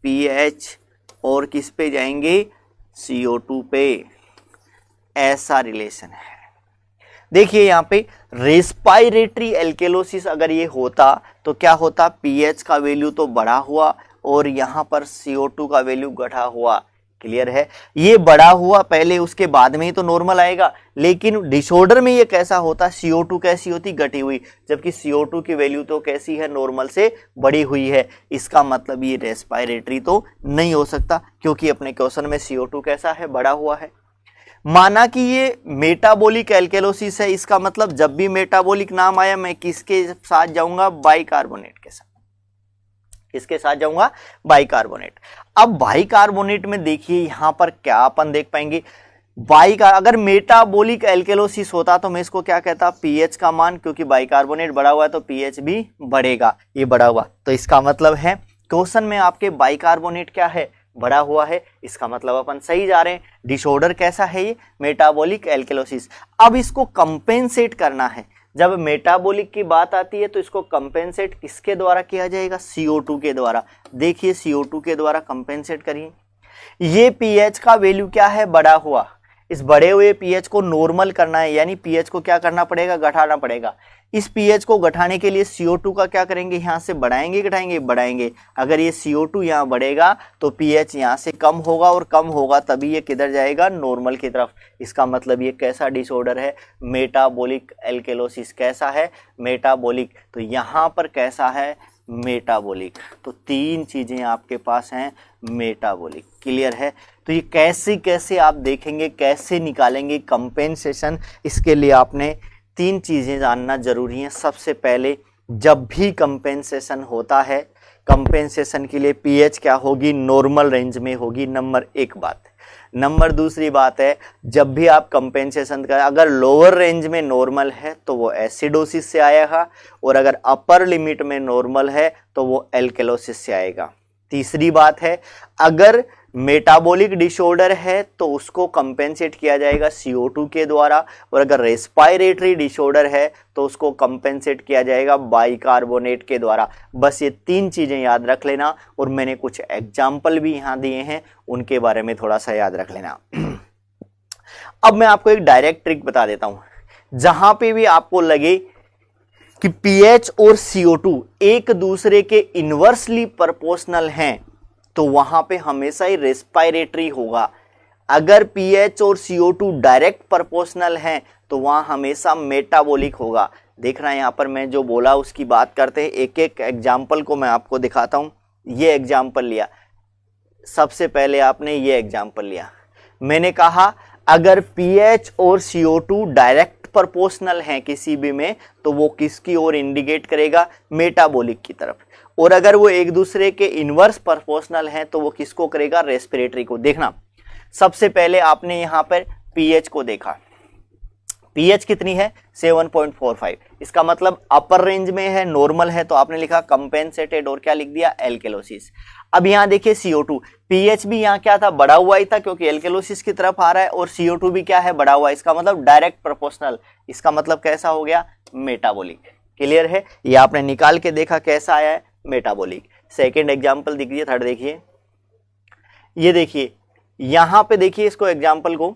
पीएच, और किस पे जाएंगे, CO2 पे। ऐसा रिलेशन है। देखिए यहाँ पे रेस्पायरेटरी एल्केलोसिस अगर ये होता तो क्या होता, पीएच का वैल्यू तो बढ़ा हुआ और यहाँ पर CO2 का वैल्यू घटा हुआ। क्लियर है, ये बढ़ा हुआ पहले, उसके बाद में ही तो नॉर्मल आएगा। लेकिन डिसऑर्डर में ये कैसा होता, CO2 कैसी होती, घटी हुई, जबकि CO2 की वैल्यू तो कैसी है, नॉर्मल से बढ़ी हुई है। इसका मतलब ये रेस्पायरेटरी तो नहीं हो सकता, क्योंकि अपने क्वेश्चन में CO2 कैसा है, बढ़ा हुआ है। माना कि ये मेटाबॉलिक एल्केलोसिस है, इसका मतलब जब भी मेटाबॉलिक नाम आया मैं किसके साथ जाऊंगा, बाइकार्बोनेट के साथ। किसके साथ जाऊंगा, बाइकार्बोनेट। अब बाइकार्बोनेट में देखिए यहां पर क्या अपन देख पाएंगे, अगर मेटाबॉलिक एल्केलोसिस होता तो मैं इसको क्या कहता, पीएच का मान, क्योंकि बाइकार्बोनेट बढ़ा हुआ है तो पीएच भी बढ़ेगा, ये बढ़ा हुआ, तो इसका मतलब है क्वेश्चन में आपके बाइकार्बोनेट क्या है, बढ़ा हुआ है, इसका मतलब अपन सही जा रहे हैं। डिसऑर्डर कैसा है ये, मेटाबॉलिक एल्केलोसिस। अब इसको कंपेंसेट करना है, जब मेटाबॉलिक की बात आती है तो इसको कंपेंसेट किसके द्वारा किया जाएगा, CO2 के द्वारा। देखिए CO2 के द्वारा कंपेंसेट करिए। ये पीएच का वैल्यू क्या है, बढ़ा हुआ, इस बढ़े हुए पीएच को नॉर्मल करना है, यानी पीएच को क्या करना पड़ेगा, घटाना पड़ेगा। इस पीएच को घटाने के लिए CO2 का क्या करेंगे, यहां से बढ़ाएंगे घटाएंगे, बढ़ाएंगे। अगर ये CO2 यहां बढ़ेगा तो पीएच यहां से कम होगा, और कम होगा तभी ये किधर जाएगा, नॉर्मल की तरफ। इसका मतलब ये कैसा डिसऑर्डर है, मेटाबॉलिक एल्केलोसिस। कैसा है, मेटाबॉलिक। तो यहां पर कैसा है, मेटाबॉलिक। तो तीन चीजें आपके पास हैं मेटाबॉलिक, क्लियर है। तो ये कैसे कैसे आप देखेंगे, कैसे निकालेंगे कंपेंसेशन, इसके लिए आपने तीन चीजें जानना जरूरी है। सबसे पहले, जब भी कंपेंसेशन होता है, कंपेंसेशन के लिए पीएच क्या होगी, नॉर्मल रेंज में होगी, नंबर एक बात। नंबर दूसरी बात है, जब भी आप कंपेंसेशन का अगर लोअर रेंज में नॉर्मल है तो वो एसिडोसिस से आएगा, और अगर अपर लिमिट में नॉर्मल है तो वो एल्केलोसिस से आएगा। तीसरी बात है, अगर मेटाबॉलिक डिसऑर्डर है तो उसको कंपेंसेट किया जाएगा CO2 के द्वारा, और अगर रेस्पिरेटरी डिसऑर्डर है तो उसको कंपेंसेट किया जाएगा बाइकार्बोनेट के द्वारा। बस ये तीन चीजें याद रख लेना, और मैंने कुछ एग्जाम्पल भी यहां दिए हैं, उनके बारे में थोड़ा सा याद रख लेना। अब मैं आपको एक डायरेक्ट ट्रिक बता देता हूं, जहां पे भी आपको लगे कि पीएच और CO2 एक दूसरे के इनवर्सली प्रोपोर्शनल हैं तो वहां पे हमेशा ही रेस्पिरेटरी होगा। अगर पीएच और CO2 डायरेक्ट प्रोपोर्शनल हैं तो वहां हमेशा मेटाबॉलिक होगा। देखना यहां पर मैं जो बोला उसकी बात करते हैं, एक एक एग्जाम्पल को मैं आपको दिखाता हूं। ये एग्जाम्पल लिया, सबसे पहले आपने ये एग्जाम्पल लिया, मैंने कहा अगर पीएच और CO2 डायरेक्ट प्रोपोर्शनल हैं किसी भी में तो वो किसकी ओर इंडिकेट करेगा, मेटाबॉलिक की तरफ। और अगर वो एक दूसरे के इनवर्स प्रोपोर्शनल हैं तो वो किसको करेगा, रेस्पिरेटरी को। देखना, सबसे पहले आपने यहां पर पीएच को देखा, पीएच कितनी है, 7.45। इसका मतलब अपर रेंज में है, नॉर्मल है, तो आपने लिखा कंपेंसेटेड, और क्या लिख दिया, एल्केलोसिस। अब यहां देखिए CO2, पीएच भी यहां क्या था, बढ़ा हुआ ही था, क्योंकि एल्केलोसिस की तरफ आ रहा है, और CO2 भी क्या है, बढ़ा हुआ है। इसका मतलब डायरेक्ट प्रोपोर्शनल। इसका मतलब कैसा हो गया, मेटाबॉलिक। क्लियर है, ये आपने निकाल के देखा कैसा आया है, मेटाबॉलिक। सेकेंड एग्जाम्पल देखिए, थर्ड देखिए, ये देखिए यहां पे देखिए इसको एग्जाम्पल को,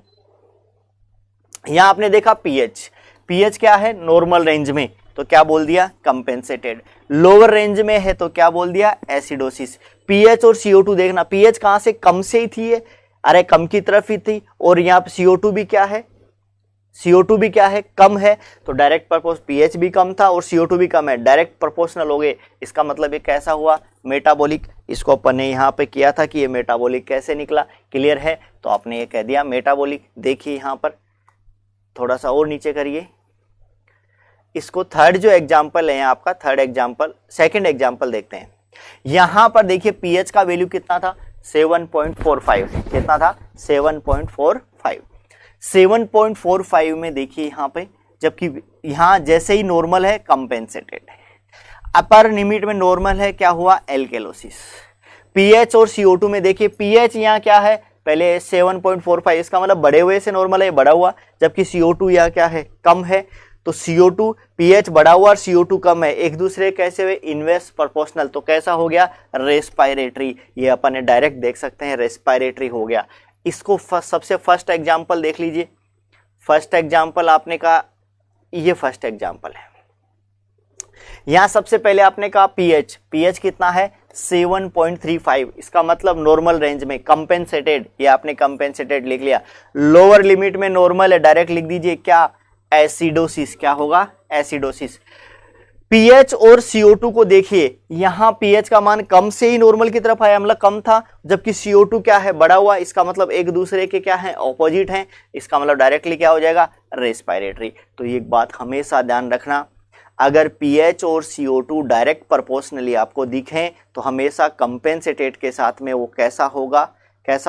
यहां आपने देखा पीएच, पीएच क्या है, नॉर्मल रेंज में, तो क्या बोल दिया, कंपेंसेटेड। लोअर रेंज में है तो क्या बोल दिया, एसिडोसिस। पीएच और CO2 देखना, पीएच कहां से, कम से ही थी, अरे कम की तरफ ही थी, और यहां पे CO2 भी क्या है, CO2 भी क्या है, कम है, तो डायरेक्ट प्रोपोर्शनल, पीएच भी कम था और CO2 भी कम है, डायरेक्ट प्रोपोर्शनल हो गए। इसका मतलब ये कैसा हुआ, मेटाबॉलिक। इसको अपन ने यहाँ पे किया था कि ये मेटाबॉलिक कैसे निकला, क्लियर है, तो आपने ये कह दिया मेटाबॉलिक। देखिए यहाँ पर थोड़ा सा और नीचे करिए इसको, थर्ड जो एग्जाम्पल है आपका, थर्ड एग्जाम्पल, सेकेंड एग्जाम्पल देखते हैं। यहां पर देखिए पीएच का वैल्यू कितना था, 7.45। कितना था, 7.45। 7.45 में देखिए यहां पे, जबकि यहां जैसे ही नॉर्मल है कंपेंसेटेड है, अपर लिमिट में नॉर्मल है, क्या हुआ, एल्केलोसिस। पीएच और CO2 में देखिए, पीएच यहां क्या है, पहले 7.45, इसका मतलब बढ़े हुए से नॉर्मल है, बढ़ा हुआ, जबकि CO2 यहां क्या है, कम है। तो CO2, पीएच बढ़ा हुआ और CO2 कम है, एक दूसरे कैसे हुए, इनवर्स प्रोपोर्शनल, तो कैसा हो गया, रेस्पिरेटरी। ये अपन ने डायरेक्ट देख सकते हैं, रेस्पिरेटरी हो गया। इसको सबसे फर्स्ट एग्जांपल देख लीजिए, फर्स्ट एग्जांपल आपने कहा, ये फर्स्ट एग्जांपल है। यहां सबसे पहले आपने कहा पीएच, पीएच कितना है, 7.35। इसका मतलब नॉर्मल रेंज में, कंपेंसेटेड, ये आपने कंपेंसेटेड लिख लिया। लोअर लिमिट में नॉर्मल है, डायरेक्ट लिख दीजिए क्या, एसिडोसिस। क्या होगा, एसिडोसिस। पीएच और CO2 को देखिए, यहां पीएच का मान कम से ही नॉर्मल की तरफ आया, मतलब कम था, जबकि CO2 क्या है, बढ़ा हुआ। इसका मतलब एक दूसरे के क्या है, ऑपोजिट हैं। इसका मतलब डायरेक्टली क्या हो जाएगा, रेस्पिरेटरी। तो ये बात हमेशा ध्यान रखना, अगर pH और CO2 डायरेक्ट प्रोपोर्शनली आपको दिखें तो हमेशा कंपेंसेटेड के साथ में वो कैसा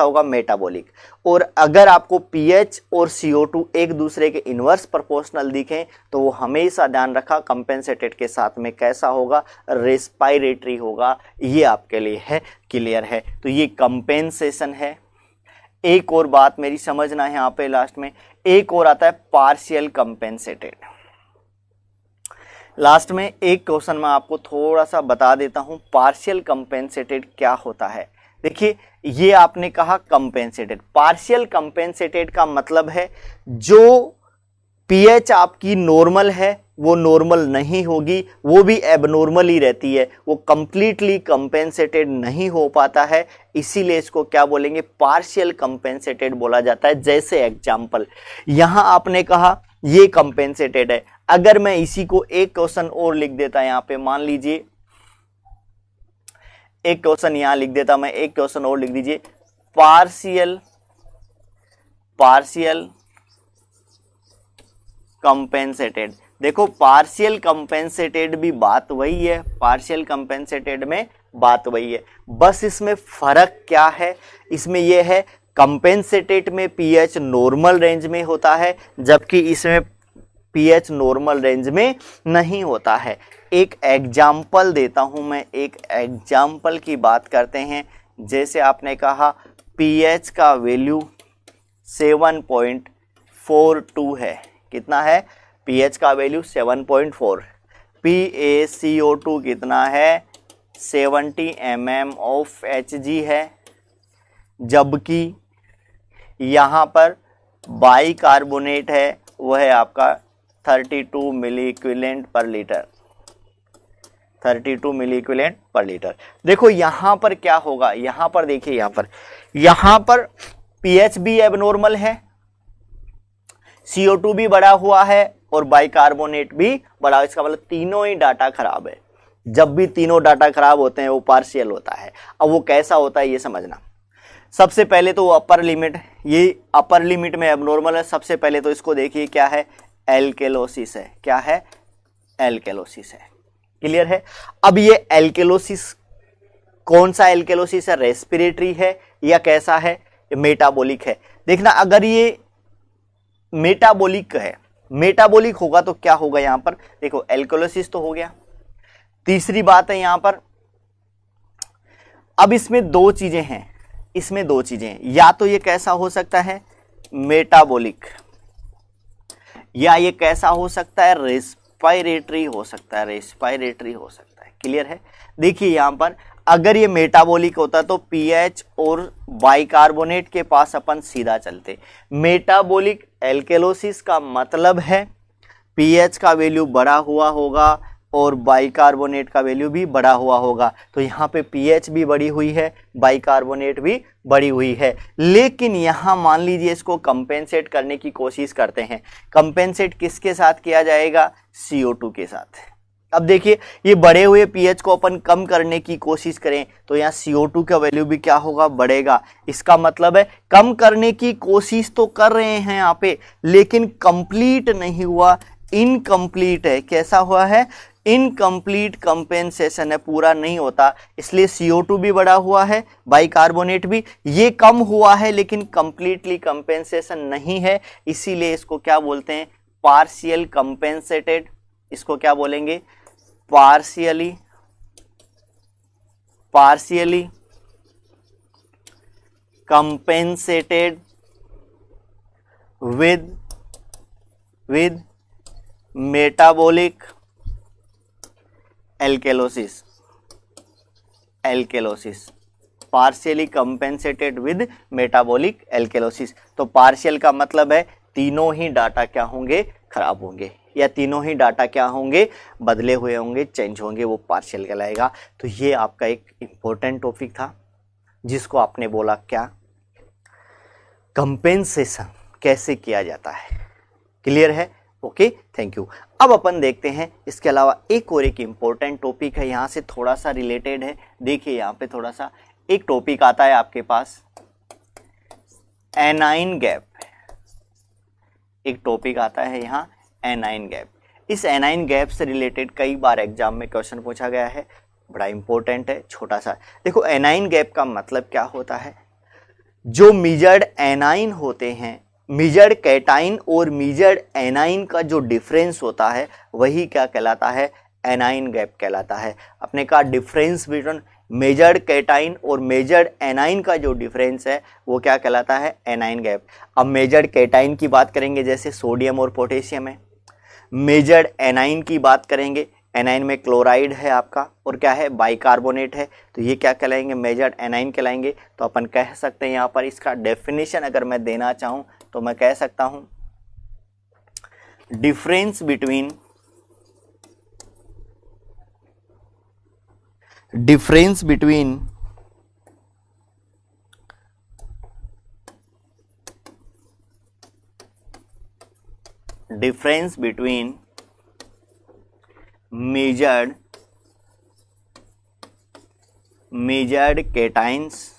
होगा मेटाबॉलिक। और अगर आपको pH और CO2 एक दूसरे के इनवर्स प्रोपोर्शनल दिखें तो वो हमेशा ध्यान रखा कंपेंसेटेड के साथ में कैसा होगा, रेस्पिरेटरी होगा। ये आपके लिए है, क्लियर है। तो ये कंपेंसेशन है। एक और बात मेरी समझना है यहाँ पे लास्ट में, एक और आता है पार्शियल कंपेंसेटेड। लास्ट में एक क्वेश्चन मैं आपको थोड़ा सा बता देता हूं, पार्शियल कंपेंसेटेड क्या होता है। देखिए ये आपने कहा कंपेंसेटेड, पार्शियल कंपेंसेटेड का मतलब है जो पीएच आपकी नॉर्मल है वो नॉर्मल नहीं होगी, वो भी एबनॉर्मल ही रहती है, वो कंप्लीटली कंपेंसेटेड नहीं हो पाता है, इसीलिए इसको क्या बोलेंगे, पार्शियल कंपेंसेटेड बोला जाता है। जैसे एग्जांपल यहां आपने कहा ये कंपेंसेटेड है, अगर मैं इसी को एक क्वेश्चन और लिख देता यहां पे, मान लीजिए एक क्वेश्चन यहां लिख देता मैं, एक क्वेश्चन और लिख दीजिए, पार्शियल कंपेंसेटेड। देखो पार्शियल कंपेंसेटेड भी बात वही है, पार्शियल कंपेंसेटेड में बात वही है, बस इसमें फर्क क्या है, इसमें यह है कंपेंसेटेड में पीएच नॉर्मल रेंज में होता है जबकि इसमें पीएच नॉर्मल रेंज में नहीं होता है। एक एग्जाम्पल देता हूं मैं, एक एग्जाम्पल की बात करते हैं। जैसे आपने कहा पीएच का वैल्यू 7.42 है, कितना है, पीएच का वैल्यू 7.4, PaCO2 कितना है 70 mm ऑफ Hg है, जबकि यहाँ पर बाइकार्बोनेट है वह है आपका 32 मिली इक्विवेलेंट पर लीटर, 32 मिली इक्विवेलेंट पर लीटर। देखो यहाँ पर क्या होगा, यहाँ पर देखिए, यहाँ पर पीएच भी एबनॉर्मल है, CO2 भी बढ़ा हुआ है और बाइकार्बोनेट भी बढ़ा, इसका मतलब तीनों ही डाटा खराब है। जब भी तीनों डाटा खराब होते हैं वो पार्शियल होता है। अब वो कैसा होता है ये समझना। सबसे पहले तो अपर लिमिट, ये अपर लिमिट में एबनॉर्मल है। सबसे पहले तो इसको देखिए क्या है, एल्केलोसिस है, क्या है, एल्केलोसिस है, क्लियर है। अब ये एल्केलोसिस कौन सा एल्केलोसिस है, रेस्पिरेटरी है या कैसा है, मेटाबॉलिक है। देखना अगर ये मेटाबॉलिक है, मेटाबॉलिक होगा तो क्या होगा, यहां पर देखो एल्कोलोसिस तो हो गया। तीसरी बात है यहां पर, अब इसमें दो चीजें हैं, इसमें दो चीजें, या तो ये कैसा हो सकता है मेटाबॉलिक, या ये कैसा हो सकता है रेस्पिरेटरी हो सकता है, रेस्पिरेटरी हो सकता है, क्लियर है। देखिए यहां पर अगर ये मेटाबॉलिक होता तो पीएच और बाइकार्बोनेट के पास अपन सीधा चलते। मेटाबॉलिक एल्केलोसिस का मतलब है पीएच का वैल्यू बढ़ा हुआ होगा और बाइकार्बोनेट का वैल्यू भी बढ़ा हुआ होगा। तो यहाँ पे पीएच भी बढ़ी हुई है, बाइकार्बोनेट भी बढ़ी हुई है, लेकिन यहाँ मान लीजिए इसको कंपेंसेट करने की कोशिश करते हैं। कंपेंसेट किसके साथ किया जाएगा, CO2 के साथ। अब देखिए ये बढ़े हुए पीएच को अपन कम करने की कोशिश करें तो यहाँ CO2 का वैल्यू भी क्या होगा, बढ़ेगा। इसका मतलब है कम करने की कोशिश तो कर रहे हैं यहाँ पे, लेकिन कंप्लीट नहीं हुआ, इनकम्प्लीट है। कैसा हुआ है, इनकम्प्लीट कंपेंसेशन है, पूरा नहीं होता। इसलिए CO2 भी बढ़ा हुआ है, बाइकार्बोनेट भी, ये कम हुआ है लेकिन कंप्लीटली कंपेंसेशन नहीं है, इसीलिए इसको क्या बोलते हैं, पार्शियल कंपेंसेटेड। इसको क्या बोलेंगे, partially compensated with metabolic alkalosis, partially compensated with metabolic alkalosis. तो पार्शियल का मतलब है तीनों ही डाटा क्या होंगे, खराब होंगे, या तीनों ही डाटा क्या होंगे, बदले हुए होंगे, चेंज होंगे, वो पार्शियल कहलाएगा। तो ये आपका एक इंपॉर्टेंट टॉपिक था जिसको आपने बोला क्या, कंपेंसेशन कैसे किया जाता है, क्लियर है। Okay, thank you. अब अपन देखते हैं इसके अलावा एक और एक इंपॉर्टेंट टॉपिक है, यहाँ से थोड़ा सा रिलेटेड है। देखिए यहाँ पे थोड़ा सा एक टॉपिक आता है आपके पास, एनाइन गैप, एक टॉपिक आता है यहाँ एनाइन गैप। इस एनाइन गैप से रिलेटेड कई बार एग्जाम में क्वेश्चन पूछा गया है, बड़ा इंपॉर्टेंट है, छोटा सा। देखो एनाइन गैप का मतलब क्या होता है, जो मिजर्ड एनाइन होते हैं, मिजर्ड कैटाइन और मिजर्ड एनाइन का जो डिफरेंस होता है वही क्या कहलाता है, एनाइन गैप कहलाता है। अपने का डिफरेंस बिटवीन मेजर्ड कैटाइन और मेजर्ड एनाइन का जो डिफरेंस है वो क्या कहलाता है, एनाइन गैप। अब मेजर्ड कैटाइन की बात करेंगे जैसे सोडियम और पोटेशियम है, मेजर्ड एनाइन की बात करेंगे, एनाइन में क्लोराइड है आपका और क्या है, बाइकार्बोनेट है, तो ये क्या कहलाएंगे, मेजर्ड एनाइन कहलाएंगे। तो अपन कह सकते हैं यहाँ पर इसका डेफिनेशन अगर मैं देना चाहूँ तो मैं कह सकता हूँ difference between measured cations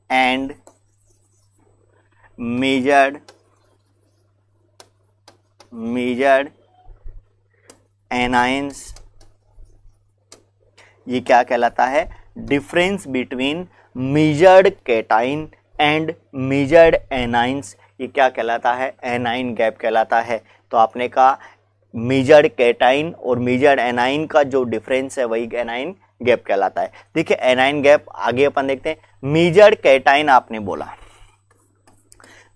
and measured anions, ये क्या कहलाता है, difference between measured cation and measured anions, ये क्या कहलाता है, एनाइन गैप कहलाता है। तो आपने कहा मेजर्ड कैटाइन और मेजर्ड एनाइन का जो डिफरेंस है वही एनाइन गैप कहलाता है। देखिए एनाइन गैप आगे अपन देखते हैं। मेजर्ड कैटाइन आपने बोला,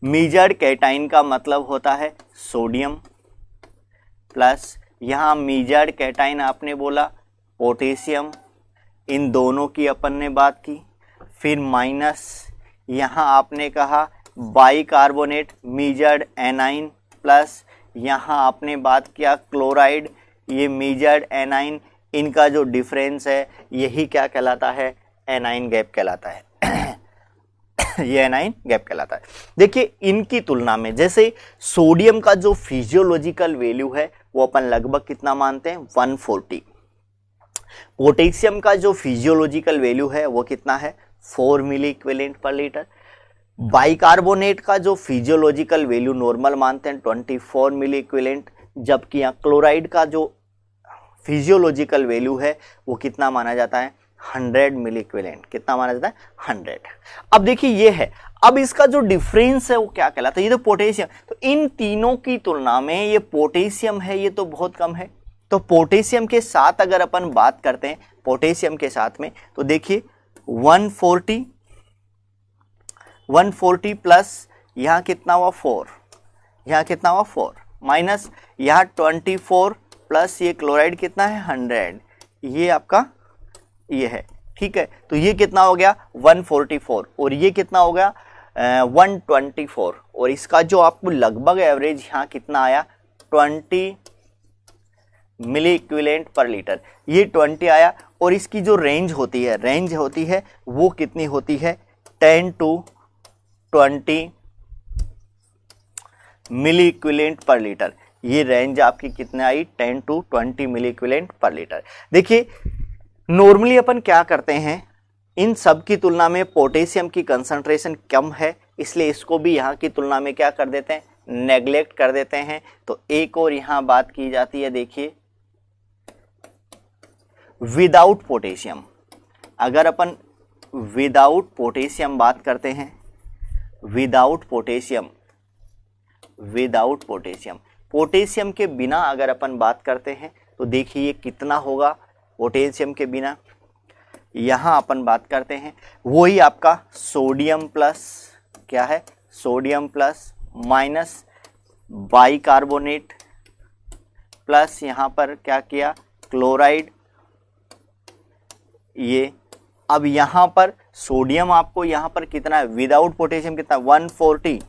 मेजर्ड कैटाइन का मतलब होता है सोडियम प्लस, यहाँ मेजर्ड कैटाइन आपने बोला पोटेशियम, इन दोनों की अपन ने बात की, फिर माइनस यहाँ आपने कहा बाइकार्बोनेट मेजर्ड एनाइन प्लस यहाँ आपने बात किया क्लोराइड, ये मेजर्ड एनाइन, इनका जो डिफरेंस है यही क्या कहलाता है, एनाइन गैप कहलाता है। ये एनाइन गैप कहलाता है। देखिए इनकी तुलना में जैसे सोडियम का जो फिजियोलॉजिकल वैल्यू है वो अपन लगभग कितना मानते हैं, 140। पोटेशियम का जो फिजियोलॉजिकल वैल्यू है वो कितना है, 4 मिली इक्विवेलेंट पर लीटर। बाइकार्बोनेट का जो फिजियोलॉजिकल वैल्यू नॉर्मल मानते हैं 24 मिली इक्विवेलेंट, जबकि यहाँ क्लोराइड का जो फिजियोलॉजिकल वैल्यू है वो कितना माना जाता है, 100 मिली इक्विवेलेंट। कितना माना जाता है, 100। अब देखिए ये है, अब इसका जो डिफरेंस है वो क्या कहलाता है, ये तो पोटेशियम, तो इन तीनों की तुलना में ये पोटेशियम है ये तो बहुत कम है। तो पोटेशियम के साथ अगर अपन बात करते हैं, पोटेशियम के साथ में, तो देखिए 140 प्लस यहाँ कितना हुआ 4, यहाँ कितना हुआ 4 माइनस यहाँ 24 प्लस ये क्लोराइड कितना है 100, ये आपका ये है, ठीक है। तो ये कितना हो गया 144 और ये कितना हो गया 124, और इसका जो आपको लगभग एवरेज यहाँ कितना आया 20 मिली इक्विवेलेंट पर लीटर, ये 20 आया। और इसकी जो रेंज होती है वो कितनी होती है, 10 to 20 milliequivalent per litre. ये रेंज आपकी कितने आई, 10 to 20 milliequivalent per litre. देखिए नॉर्मली अपन क्या करते हैं, इन सब की तुलना में पोटेशियम की कंसंट्रेशन कम है, इसलिए इसको भी यहाँ की तुलना में क्या कर देते हैं, नेग्लेक्ट कर देते हैं। तो एक और यहाँ बात की जाती है, देखिए विदाउट पोटेशियम, अगर अपन विदाउट पोटेशियम बात करते हैं, विदाउट पोटेशियम पोटेशियम के बिना अगर अपन बात करते हैं तो देखिए कितना होगा पोटेशियम के बिना, यहाँ अपन बात करते हैं वही आपका सोडियम प्लस क्या है, sodium plus minus bicarbonate plus यहाँ पर क्या किया क्लोराइड, ये अब यहाँ पर सोडियम आपको यहाँ पर कितना है, विदाउट पोटेशियम कितना 140,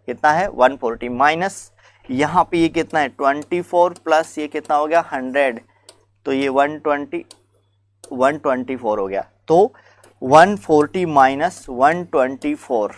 कितना है 140 माइनस यहाँ पे ये कितना है 24 प्लस ये कितना हो गया 100, तो ये 124 हो गया। तो 140 माइनस 124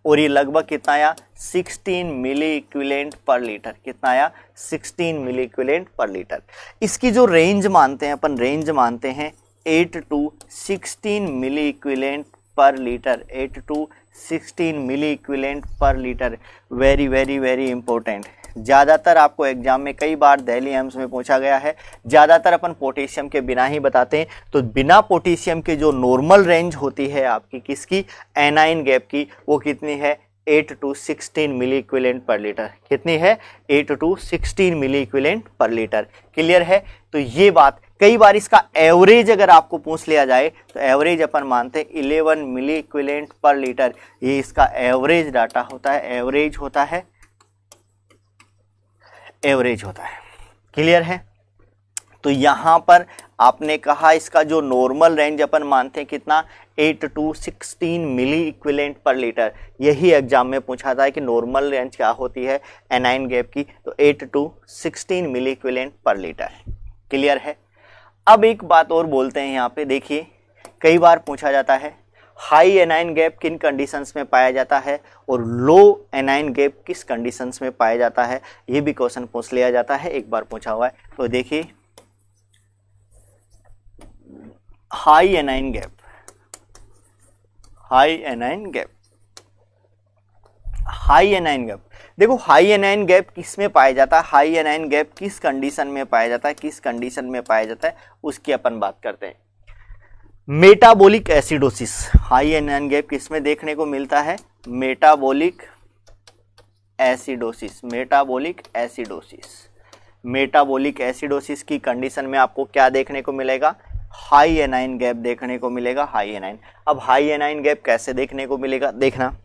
और ये लगभग कितना आया 16 मिली इक्विवेलेंट पर लीटर, कितना आया 16 मिली इक्विवेलेंट पर लीटर। इसकी जो रेंज मानते हैं अपन, रेंज मानते हैं 8 to 16 milliequivalent per litre, 8 to 16 milliequivalent per litre. Very very very important. ज़्यादातर आपको एग्जाम में कई बार दिल्ली एम्स में पूछा गया है। ज़्यादातर अपन पोटेशियम के बिना ही बताते हैं, तो बिना पोटेशियम के जो नॉर्मल रेंज होती है आपकी किसकी, एनाइन गैप की, वो कितनी है 8 to 16 milliequivalent per litre. कितनी है 8 to 16 milliequivalent per litre. Clear है। तो ये बात, कई बार इसका एवरेज अगर आपको पूछ लिया जाए तो एवरेज अपन मानते हैं 11 मिली इक्विवेलेंट पर लीटर। ये इसका एवरेज डाटा होता है, एवरेज होता है, एवरेज होता है। क्लियर है। तो यहां पर आपने कहा इसका जो नॉर्मल रेंज अपन मानते हैं कितना, 8 to 16 milliequivalent per litre. यही एग्जाम में पूछा था कि नॉर्मल रेंज क्या होती है एनाइन गैप की, तो 8 to 16 milliequivalent per litre. Clear है। अब एक बात और बोलते हैं यहाँ पे, देखिए कई बार पूछा जाता है हाई एनाइन गैप किन कंडीशंस में पाया जाता है और लो एनाइन गैप किस कंडीशंस में पाया जाता है, ये भी क्वेश्चन पूछ लिया जाता है, एक बार पूछा हुआ है। तो देखिए high anion gap, high anion gap, high anion gap, देखो हाई एनाइन गैप किस में पाया जाता है, हाई एनाइन गैप किस कंडीशन में पाया जाता है, किस कंडीशन में पाया जाता है उसकी अपन बात करते हैं। Metabolic acidosis, high anion gap किस में देखने को मिलता है, metabolic acidosis, metabolic acidosis, metabolic acidosis की कंडीशन में आपको क्या देखने को मिलेगा, हाई एनाइन गैप देखने को मिलेगा, हाई एनाइन। अब हाई एनाइन गैप कैसे देखने को मिलेगा, देखना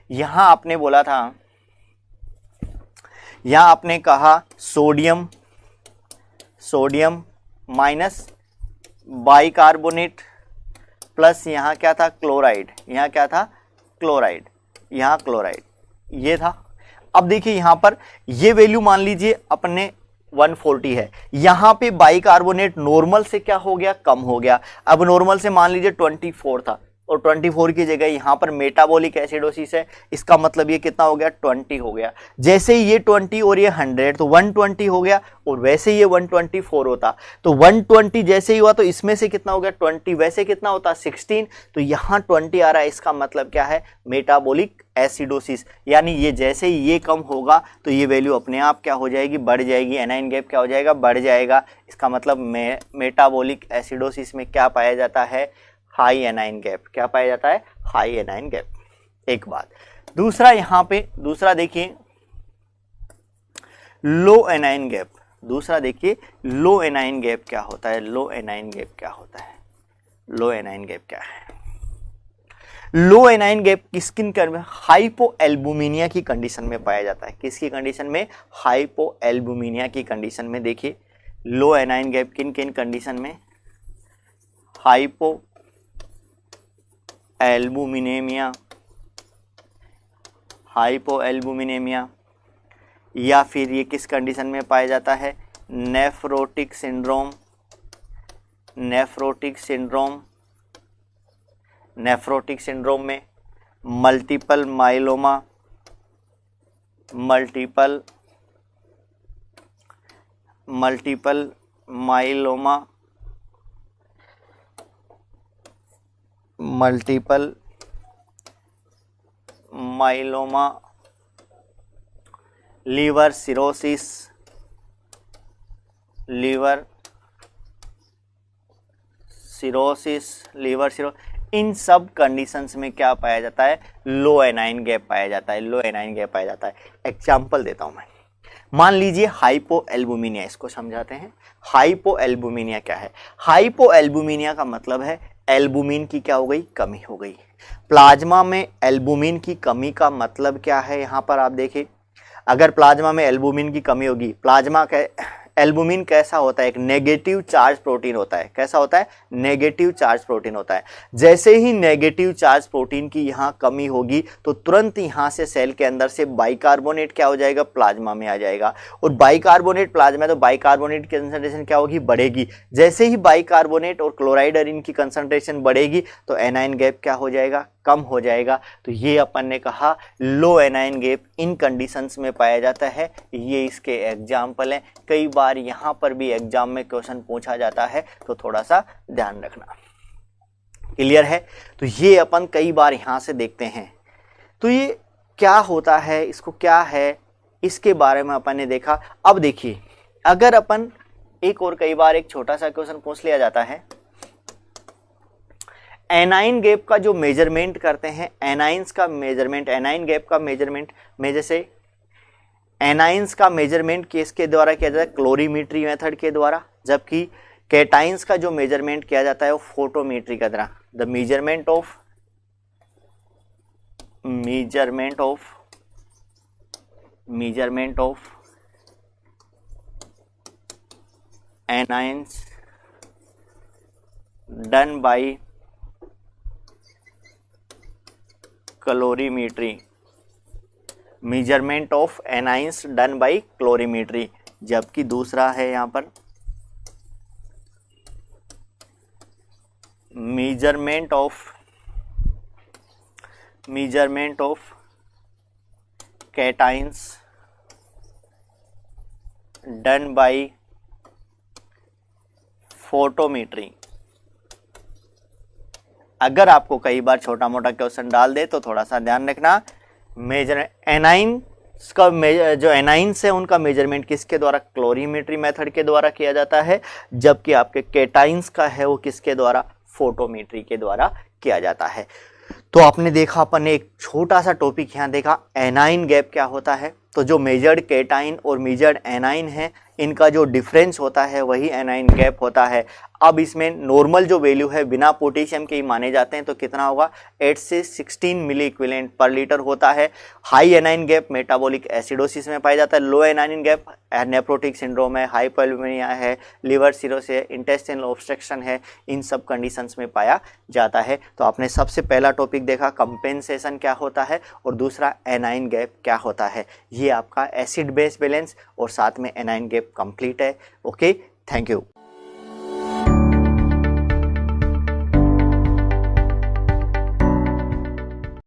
यहां आपने बोला था, यहां आपने कहा sodium, sodium minus bicarbonate plus यहाँ क्या था क्लोराइड, यहाँ क्या था क्लोराइड, यहाँ क्लोराइड, ये था। अब देखिए यहाँ पर ये वैल्यू मान लीजिए अपने 140 है, यहाँ पे बाइकार्बोनेट नॉर्मल से क्या हो गया, कम हो गया। अब नॉर्मल से मान लीजिए 24 था और 24 की जगह यहाँ पर मेटाबॉलिक एसिडोसिस है, इसका मतलब ये कितना हो गया 20 हो गया। जैसे ही ये 20 और ये 100 तो 120 हो गया, और वैसे ये 124 होता तो 120 जैसे ही हुआ तो इसमें से कितना हो गया 20, वैसे कितना होता 16, तो यहाँ 20 आ रहा है, इसका मतलब क्या है मेटाबॉलिक एसिडोसिस। यानी ये जैसे ही ये कम होगा तो ये वैल्यू अपने आप क्या हो जाएगी, बढ़ जाएगी, एनाइन गैप क्या हो जाएगा, बढ़ जाएगा। इसका मतलब मेटाबॉलिक एसिडोसिस में क्या पाया जाता है, हाई एनाइन गैप, क्या पाया जाता है, हाई एनाइन गैप। एक बात। दूसरा यहां पे, दूसरा देखिए लो एनाइन गैप, दूसरा देखिए लो एनाइन गैप क्या होता है, लो एनाइन गैप क्या होता है, लो एनाइन गैप क्या है। लो एनाइन गैप किसकिन कर में, हाइपो एल्बुमिनिया की कंडीशन में पाया जाता है। किसकी कंडीशन में, हाइपो एल्बुमिनिया की कंडीशन में। देखिए लो एनाइन गैप किन किन कंडीशन में, हाइपो एल्बुमिनेमिया, हाइपो एल्बुमिनेमिया, या फिर ये किस कंडीशन में पाया जाता है, nephrotic syndrome, nephrotic syndrome, nephrotic syndrome में multiple myeloma, multiple myeloma, multiple myeloma, liver cirrhosis, liver cirrhosis, liver सिरो, इन सब कंडीशंस में क्या पाया जाता है, लो एनाइन गैप पाया जाता है, लो एनाइन गैप पाया जाता है। एग्जाम्पल देता हूं मैं, मान लीजिए हाइपो एल्बुमिनिया, इसको समझाते हैं। हाइपो एल्बुमिनिया क्या है, हाइपो एल्बुमिनिया का मतलब है एल्बुमिन की क्या हो गई, कमी हो गई। प्लाज्मा में एल्बुमिन की कमी का मतलब क्या है, यहां पर आप देखिए अगर प्लाज्मा में एल्बुमिन की कमी होगी, प्लाज्मा का एल्बुमिन कैसा होता है, एक नेगेटिव चार्ज प्रोटीन होता है। कैसा होता है, नेगेटिव चार्ज प्रोटीन होता है। जैसे ही नेगेटिव चार्ज प्रोटीन की यहाँ कमी होगी तो तुरंत यहाँ से सेल के अंदर से बाइकार्बोनेट क्या हो जाएगा, प्लाज्मा में आ जाएगा, और बाइकार्बोनेट प्लाज्मा, तो बाइकार्बोनेट की कंसंट्रेशन क्या होगी, बढ़ेगी। जैसे ही बाइकार्बोनेट और क्लोराइड आयरन की कंसंट्रेशन बढ़ेगी तो एनाइन गैप क्या हो जाएगा, कम हो जाएगा। तो ये अपन ने कहा लो एनाइन गैप इन कंडीशंस में पाया जाता है। ये इसके एग्जाम्पल हैं। कई बार यहाँ पर भी एग्जाम में क्वेश्चन पूछा जाता है, तो थोड़ा सा ध्यान रखना। क्लियर है। तो ये अपन कई बार यहाँ से देखते हैं तो ये क्या होता है, इसको क्या है, इसके बारे में अपन ने देखा। अब देखिए, अगर अपन एक और कई बार एक छोटा सा क्वेश्चन पूछ लिया जाता है, एनाइन गैप का जो मेजरमेंट करते हैं, एनाइंस का मेजरमेंट, एनाइन गैप का मेजरमेंट में जैसे एनाइंस का मेजरमेंट किसके द्वारा किया जाता है, क्लोरीमीट्री मेथड के द्वारा, जबकि कैटाइंस का जो मेजरमेंट किया जाता है वो फोटोमीट्री के द्वारा। The measurement of anions done by colorimetry, measurement of anions done by colorimetry, जबकि दूसरा है यहां पर measurement of cations done by photometry. अगर आपको कई बार छोटा मोटा क्वेश्चन डाल दे तो थोड़ा सा ध्यान रखना, एनाइंस का जो एनाइंस है उनका मेजरमेंट किसके द्वारा, क्लोरीमेट्री मेथड के द्वारा किया जाता है, जबकि आपके कैटाइंस का है वो किसके द्वारा, फोटोमेट्री के द्वारा किया जाता है। तो आपने देखा, अपन ने एक छोटा सा टॉपिक यहाँ देखा, एनाइन गैप क्या होता है। तो जो मेजर्ड कैटाइन और मेजर्ड एनाइन है, इनका जो डिफरेंस होता है वही एनाइन गैप होता है। अब इसमें नॉर्मल जो वैल्यू है बिना पोटेशियम के ही माने जाते हैं, तो कितना होगा, 8 से 16 मिली इक्विवेलेंट पर लीटर होता है। High anion gap metabolic acidosis में पाया जाता है, लो एनाइन गैप नेफ्रोटिक सिंड्रोम है, हाइपोएल्यूमिनिया है, लिवर सिरोसिस है, इंटेस्टाइनल ऑब्स्ट्रक्शन है, इन सब कंडीशंस में पाया जाता है। तो आपने सबसे पहला टॉपिक देखा कंपेंसेशन क्या होता है, और दूसरा एनाइन गैप क्या होता है। ये आपका एसिड बेस बैलेंस और साथ में एनाइन गैप कंप्लीट है। Okay, thank you.